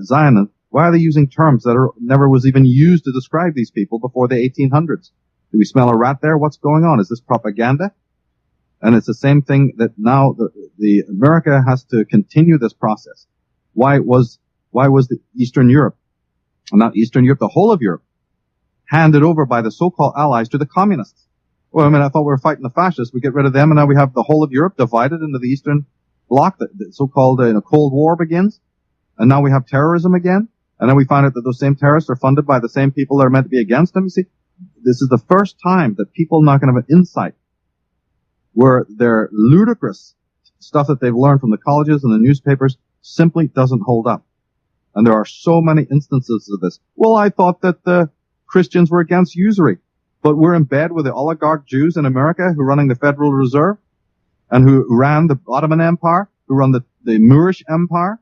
Zionist, why are they using terms that never was even used to describe these people before the 1800s? Do we smell a rat there? What's going on? Is this propaganda? And it's the same thing that now the America has to continue this process. Why was the Eastern Europe, not Eastern Europe, the whole of Europe, handed over by the so-called allies to the communists? Well, I mean, I thought we were fighting the fascists. We get rid of them, and now we have the whole of Europe divided into the Eastern Bloc. The so-called Cold War begins, and now we have terrorism again. And then we find out that those same terrorists are funded by the same people that are meant to be against them. You see, this is the first time that people are not going to have an insight where their ludicrous stuff that they've learned from the colleges and the newspapers simply doesn't hold up. And there are so many instances of this. Well, I thought that the Christians were against usury, but we're in bed with the oligarch Jews in America who are running the Federal Reserve and who ran the Ottoman Empire, who run the Moorish Empire,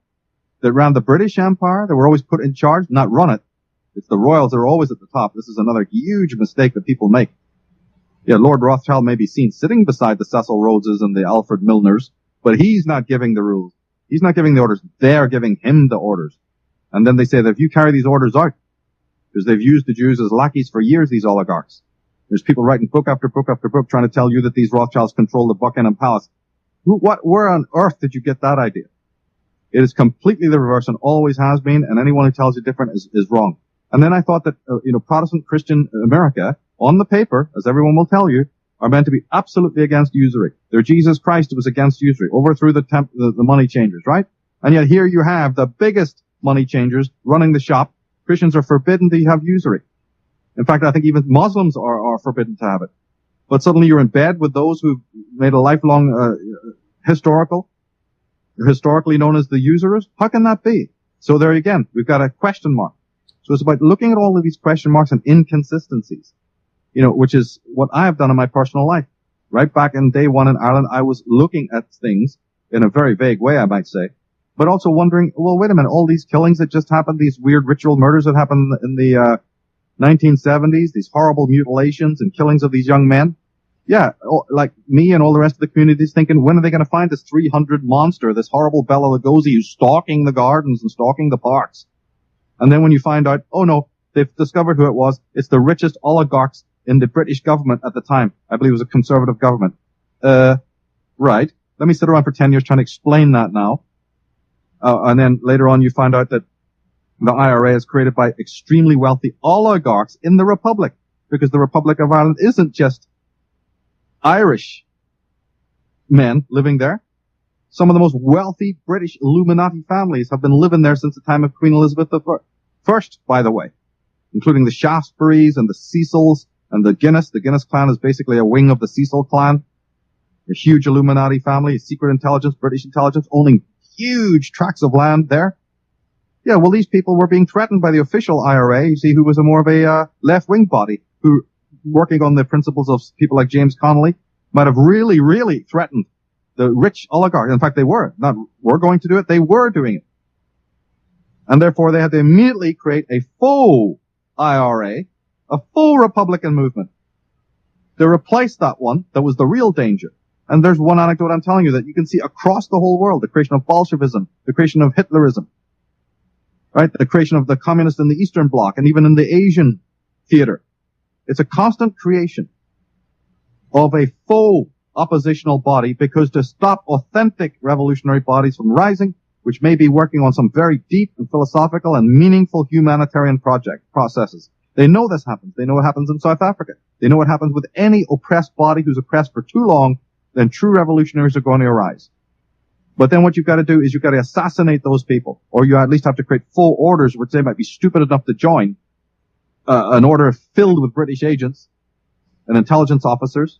that ran the British Empire, that were always put in charge, not run it. It's the royals that are always at the top. This is another huge mistake that people make. Yeah, Lord Rothschild may be seen sitting beside the Cecil Rhodeses and the Alfred Milners, but he's not giving the rules. He's not giving the orders. They're giving him the orders. And then they say that if you carry these orders out, because they've used the Jews as lackeys for years, these oligarchs. There's people writing book after book after book trying to tell you that these Rothschilds control the Buckingham Palace. Where on earth did you get that idea? It is completely the reverse and always has been, and anyone who tells you different is wrong. And then I thought that, Protestant Christian America, on the paper, as everyone will tell you, are meant to be absolutely against usury. Their Jesus Christ was against usury, overthrew the money changers, right? And yet here you have the biggest money changers running the shop. Christians are forbidden to have usury. In fact, I think even Muslims are forbidden to have it. But suddenly you're in bed with those who've made a lifelong, historically known as the usurers. How can that be? So there again, we've got a question mark. So it's about looking at all of these question marks and inconsistencies, which is what I have done in my personal life. Right back in day one in Ireland, I was looking at things in a very vague way, I might say, but also wondering, well, wait a minute, all these killings that just happened, these weird ritual murders that happened in the 1970s, these horrible mutilations and killings of these young men. Yeah, like me and all the rest of the community is thinking, when are they going to find this 300 monster, this horrible Bela Lugosi who's stalking the gardens and stalking the parks? And then when you find out, oh no, they've discovered who it was. It's the richest oligarchs in the British government at the time. I believe it was a conservative government. Right. Let me sit around for 10 years trying to explain that now. And then later on you find out that the IRA is created by extremely wealthy oligarchs in the Republic, because the Republic of Ireland isn't just Irish men living there. Some of the most wealthy British Illuminati families have been living there since the time of Queen Elizabeth I, by the way, including the Shaftesburys and the Cecils and the Guinness. The Guinness clan is basically a wing of the Cecil clan. A huge Illuminati family, secret intelligence, British intelligence, owning huge tracts of land there. Yeah, well, these people were being threatened by the official IRA, you see, who was more of a left-wing body, who, working on the principles of people like James Connolly, might have really, really threatened the rich oligarchs. In fact, they were going to do it, they were doing it. And therefore, they had to immediately create a faux IRA, a full Republican movement, to replace that one that was the real danger. And there's one anecdote I'm telling you that you can see across the whole world, the creation of Bolshevism, the creation of Hitlerism, right? The creation of the communists in the Eastern Bloc and even in the Asian theater. It's a constant creation of a faux oppositional body, because to stop authentic revolutionary bodies from rising, which may be working on some very deep and philosophical and meaningful humanitarian processes. They know this happens. They know what happens in South Africa. They know what happens with any oppressed body who's oppressed for too long. Then true revolutionaries are going to arise. But then what you've got to do is you've got to assassinate those people, or you at least have to create full orders which they might be stupid enough to join, an order filled with British agents and intelligence officers.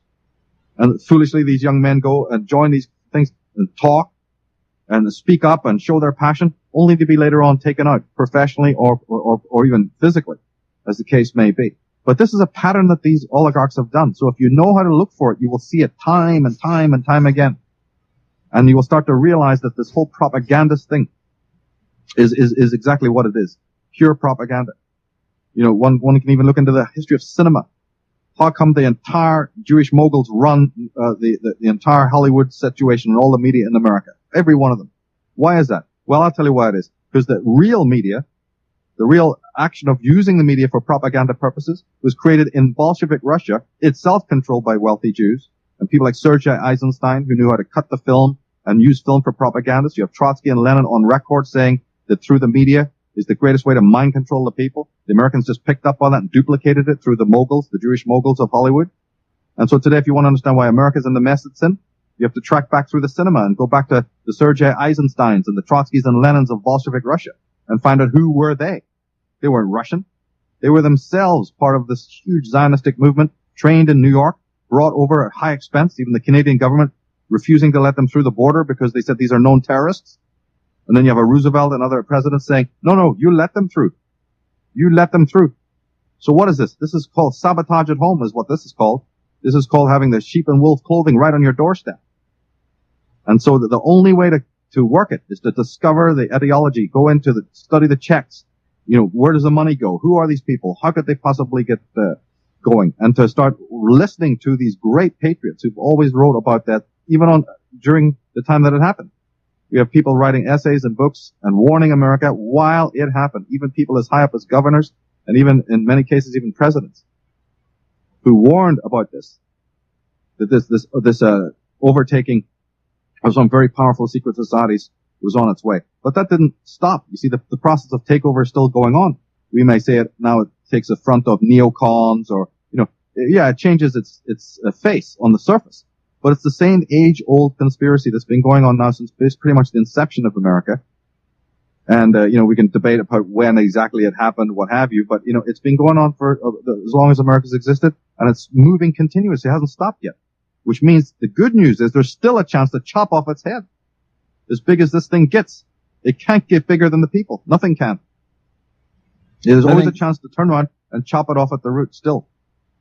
And foolishly these young men go and join these things and talk and speak up and show their passion, only to be later on taken out professionally or even physically, as the case may be. But this is a pattern that these oligarchs have done. So if you know how to look for it, you will see it time and time and time again. And you will start to realize that this whole propagandist thing is exactly what it is. Pure propaganda. One can even look into the history of cinema. How come the entire Jewish moguls run the entire Hollywood situation and all the media in America? Every one of them. Why is that? Well, I'll tell you why it is. Because the real media, the real action of using the media for propaganda purposes, was created in Bolshevik Russia, itself controlled by wealthy Jews, and people like Sergei Eisenstein, who knew how to cut the film and use film for propaganda. So you have Trotsky and Lenin on record saying that through the media is the greatest way to mind control the people. The Americans just picked up on that and duplicated it through the moguls, the Jewish moguls of Hollywood. And so today, if you want to understand why America's in the mess it's in, you have to track back through the cinema and go back to the Sergei Eisensteins and the Trotskys and Lenins of Bolshevik Russia and find out who were they. They weren't Russian. They were themselves part of this huge Zionistic movement, trained in New York, brought over at high expense, even the Canadian government refusing to let them through the border because they said these are known terrorists. And then you have a Roosevelt and other presidents saying, no, you let them through. You let them through. So what is this? This is called sabotage at home is what this is called. This is called having the sheep and wolf clothing right on your doorstep. And so the only way to work it is to discover the ideology, go into study the checks. You know, where does the money go? Who are these people? How could they possibly get going? And to start listening to these great patriots who've always wrote about that, even during the time that it happened. We have people writing essays and books and warning America while it happened. Even people as high up as governors and even in many cases even presidents who warned about this, that this overtaking of some very powerful secret societies was on its way. But that didn't stop. You see, the process of takeover is still going on. We may say it now. It takes the front of neocons, or it changes its face on the surface. But it's the same age-old conspiracy that's been going on now since pretty much the inception of America. And, we can debate about when exactly it happened, what have you. But, it's been going on for as long as America's existed, and it's moving continuously. It hasn't stopped yet. Which means the good news is there's still a chance to chop off its head. As big as this thing gets, it can't get bigger than the people. Nothing can. There's always a chance to turn around and chop it off at the root still.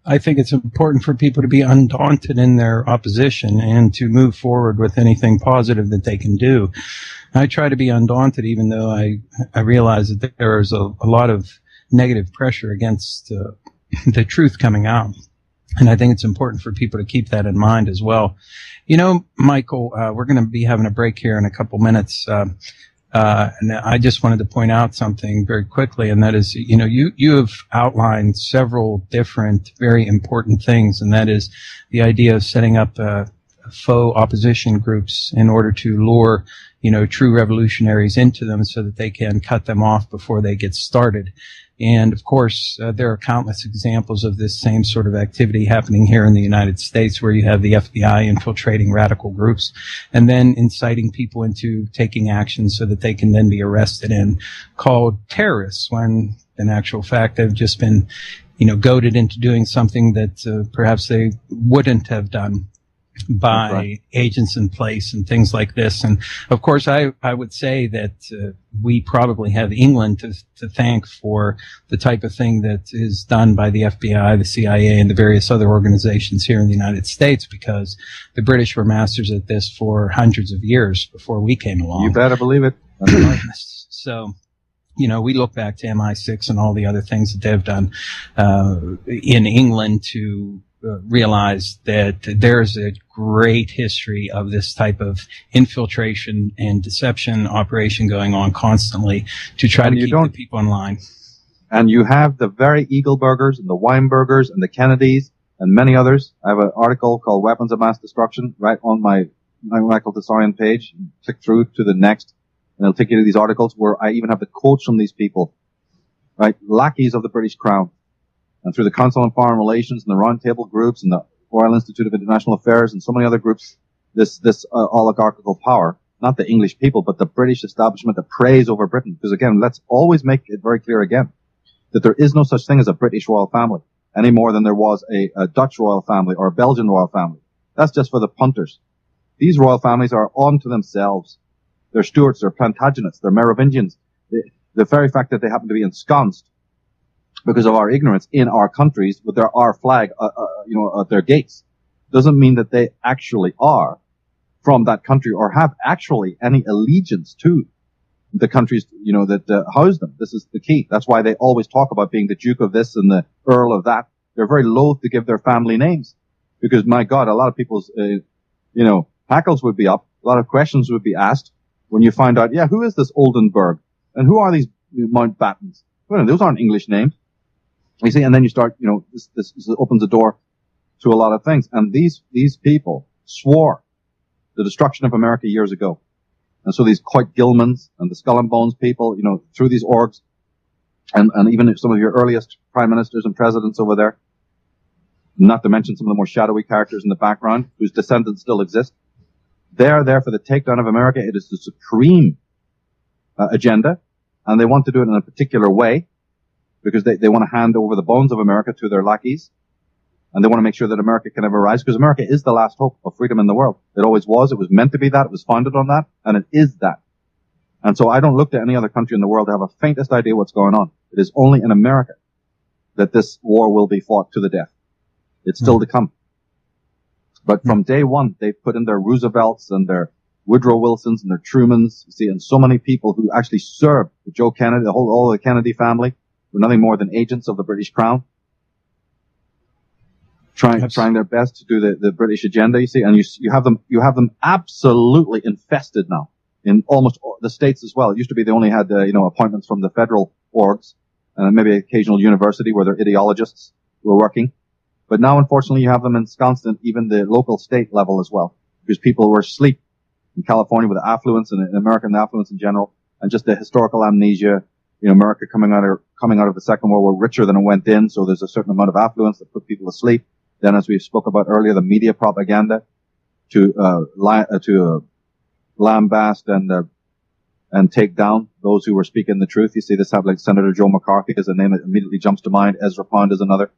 I think it's important for people to be undaunted in their opposition and to move forward with anything positive that they can do. I try to be undaunted, even though I realize that there is a lot of negative pressure against the truth coming out. And I think it's important for people to keep that in mind as well. Michael, we're going to be having a break here in a couple minutes. And I just wanted to point out something very quickly, and that is, you have outlined several different, very important things, and that is the idea of setting up faux opposition groups in order to lure, true revolutionaries into them so that they can cut them off before they get started. And of course, there are countless examples of this same sort of activity happening here in the United States, where you have the FBI infiltrating radical groups and then inciting people into taking action so that they can then be arrested and called terrorists, when in actual fact they've just been, goaded into doing something that perhaps they wouldn't have done by agents in place and things like this. And of course, I would say that we probably have England to thank for the type of thing that is done by the FBI, the CIA, and the various other organizations here in the United States, because the British were masters at this for hundreds of years before we came along. You better believe it. So, we look back to MI6 and all the other things that they've done in England to realize that there's a great history of this type of infiltration and deception operation going on constantly to try to keep the people in line. And you have the very Eagleburgers and the Weinbergers and the Kennedys and many others. I have an article called Weapons of Mass Destruction right on my Michael Tsarion page. Click through to the next, and it'll take you to these articles where I even have the quotes from these people, right? Lackeys of the British Crown. And through the Council on Foreign Relations and the Round Table groups and the Royal Institute of International Affairs and so many other groups, this oligarchical power, not the English people, but the British establishment that preys over Britain. Because again, let's always make it very clear again that there is no such thing as a British royal family any more than there was a Dutch royal family or a Belgian royal family. That's just for the punters. These royal families are onto themselves. They're Stuarts, they're Plantagenets, they're Merovingians. The very fact that they happen to be ensconced because of our ignorance in our countries with our flag, at their gates, doesn't mean that they actually are from that country or have actually any allegiance to the countries, that house them. This is the key. That's why they always talk about being the Duke of this and the Earl of that. they're very loath to give their family names because, my God, a lot of people's, hackles would be up. A lot of questions would be asked when you find out, yeah, who is this Oldenburg? And who are these Mountbattens? Well, those aren't English names. You see, and then you start, this opens the door to a lot of things. And these people swore the destruction of America years ago. And so these Coit Gilmans and the Skull and Bones people, through these orgs, and even some of your earliest prime ministers and presidents over there, not to mention some of the more shadowy characters in the background whose descendants still exist, they are there for the takedown of America. It is the supreme agenda, and they want to do it in a particular way because they want to hand over the bones of America to their lackeys, and they want to make sure that America can ever rise, because America is the last hope of freedom in the world. It always was. It was meant to be that. It was founded on that, and it is that. And so I don't look to any other country in the world to have a faintest idea what's going on. It is only in America that this war will be fought to the death. It's still to come. But from day one, they've put in their Roosevelts and their Woodrow Wilsons and their Trumans, you see, and so many people who actually served Joe Kennedy, all the Kennedy family, were nothing more than agents of the British Crown, trying their best to do the British agenda, you see, and you have them absolutely infested now in almost all the states as well. It used to be they only had, appointments from the federal orgs and maybe occasional university where their ideologists were working. But now, unfortunately, you have them ensconced in even the local state level as well, because people were asleep in California with the affluence and in America and the affluence in general, and just the historical amnesia. America coming out of the Second World War richer than it went in, so there's a certain amount of affluence that put people asleep. Then, as we spoke about earlier, the media propaganda to lambast and take down those who were speaking the truth. You see this happen, like Senator Joe McCarthy is a name that immediately jumps to mind. Ezra Pound is another,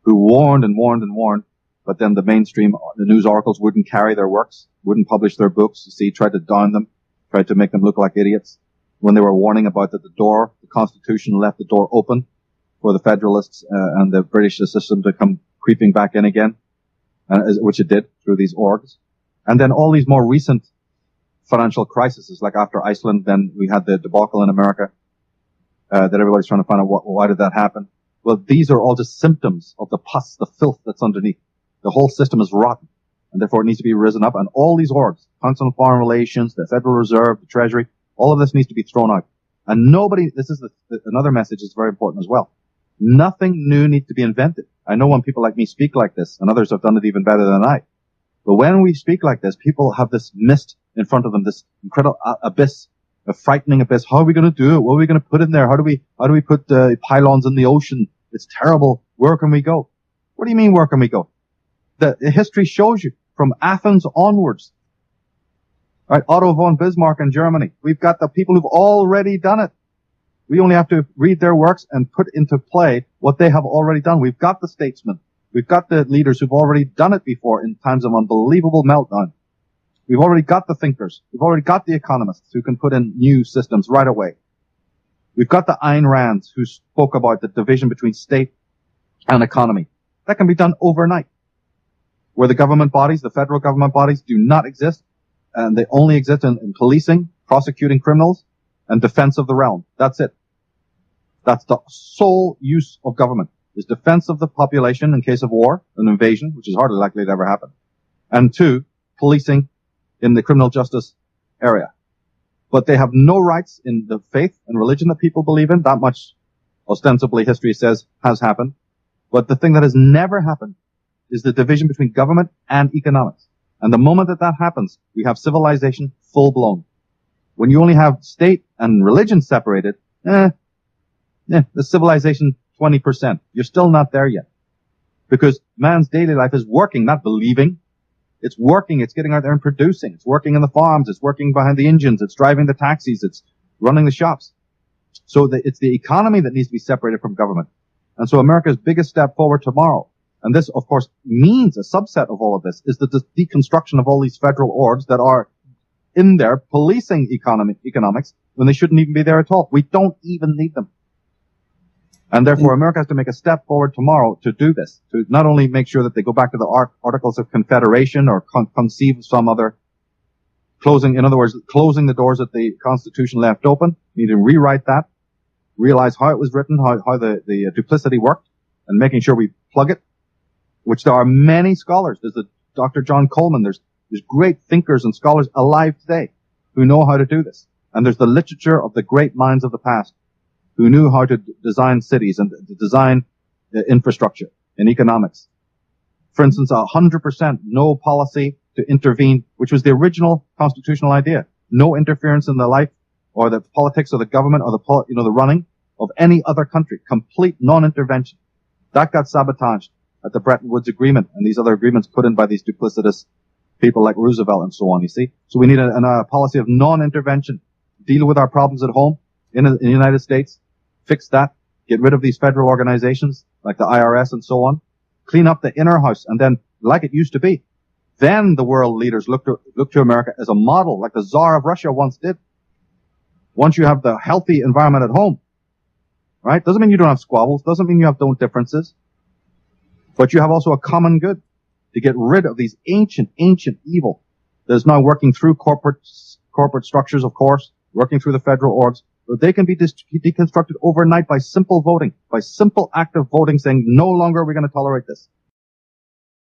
who warned and warned and warned, but then the mainstream, the news oracles wouldn't carry their works, wouldn't publish their books. You see, tried to down them, tried to make them look like idiots when they were warning about that the Constitution left the door open for the Federalists and the British system to come creeping back in again, which it did through these orgs. And then all these more recent financial crises, like after Iceland, then we had the debacle in America, that everybody's trying to find out why did that happen. Well, these are all just symptoms of the pus, the filth that's underneath. The whole system is rotten, and therefore it needs to be risen up. And all these orgs, Council on Foreign Relations, the Federal Reserve, the Treasury, all of this needs to be thrown out. And this is another message that's very important as well. Nothing new needs to be invented. I know when people like me speak like this, and others have done it even better than I. But when we speak like this, people have this mist in front of them, this incredible abyss, a frightening abyss. How are we going to do it? What are we going to put in there? How do we put pylons in the ocean? It's terrible. Where can we go? What do you mean, where can we go? The history shows you from Athens onwards. Right, Otto von Bismarck in Germany. We've got the people who've already done it. We only have to read their works and put into play what they have already done. We've got the statesmen. We've got the leaders who've already done it before in times of unbelievable meltdown. We've already got the thinkers. We've already got the economists who can put in new systems right away. We've got the Ayn Rands who spoke about the division between state and economy. That can be done overnight. Where the government bodies, the federal government bodies, do not exist, and they only exist in policing, prosecuting criminals, and defense of the realm. That's it. That's the sole use of government, is defense of the population in case of war, an invasion, which is hardly likely to ever happen. And two, policing in the criminal justice area. But they have no rights in the faith and religion that people believe in. That much, ostensibly, history says has happened. But the thing that has never happened is the division between government and economics. And the moment that happens, we have civilization full blown. When you only have state and religion separated, the civilization 20%. You're still not there yet. Because man's daily life is working, not believing. It's working, it's getting out there and producing. It's working in the farms, it's working behind the engines, it's driving the taxis, it's running the shops. So it's the economy that needs to be separated from government. And so America's biggest step forward tomorrow, and this, of course, means a subset of all of this, is the deconstruction of all these federal orgs that are in there policing economics when they shouldn't even be there at all. We don't even need them. And therefore, America has to make a step forward tomorrow to do this, to not only make sure that they go back to the Articles of Confederation or conceive of some other closing the doors that the Constitution left open. We need to rewrite that, realize how it was written, how the duplicity worked, and making sure we plug it, which there are many scholars. There's the Dr. John Coleman. There's great thinkers and scholars alive today who know how to do this. And there's the literature of the great minds of the past who knew how to design cities and to design infrastructure and economics. For instance, 100% no policy to intervene, which was the original constitutional idea. No interference in the life or the politics of the government or the running of any other country. Complete non-intervention. That got sabotaged at the Bretton Woods Agreement and these other agreements put in by these duplicitous people like Roosevelt and so on, you see. So we need a policy of non-intervention. Deal with our problems at home in the United States. Fix that. Get rid of these federal organizations like the IRS and so on. Clean up the inner house, and then, like it used to be, then the world leaders look to America as a model, like the Tsar of Russia once did. Once you have the healthy environment at home, right? Doesn't mean you don't have squabbles. Doesn't mean you have don't differences. But you have also a common good to get rid of these ancient evil that is now working through corporate structures, of course, working through the federal orgs. But they can be deconstructed overnight by simple voting, by simple act of voting saying, no longer are we going to tolerate this.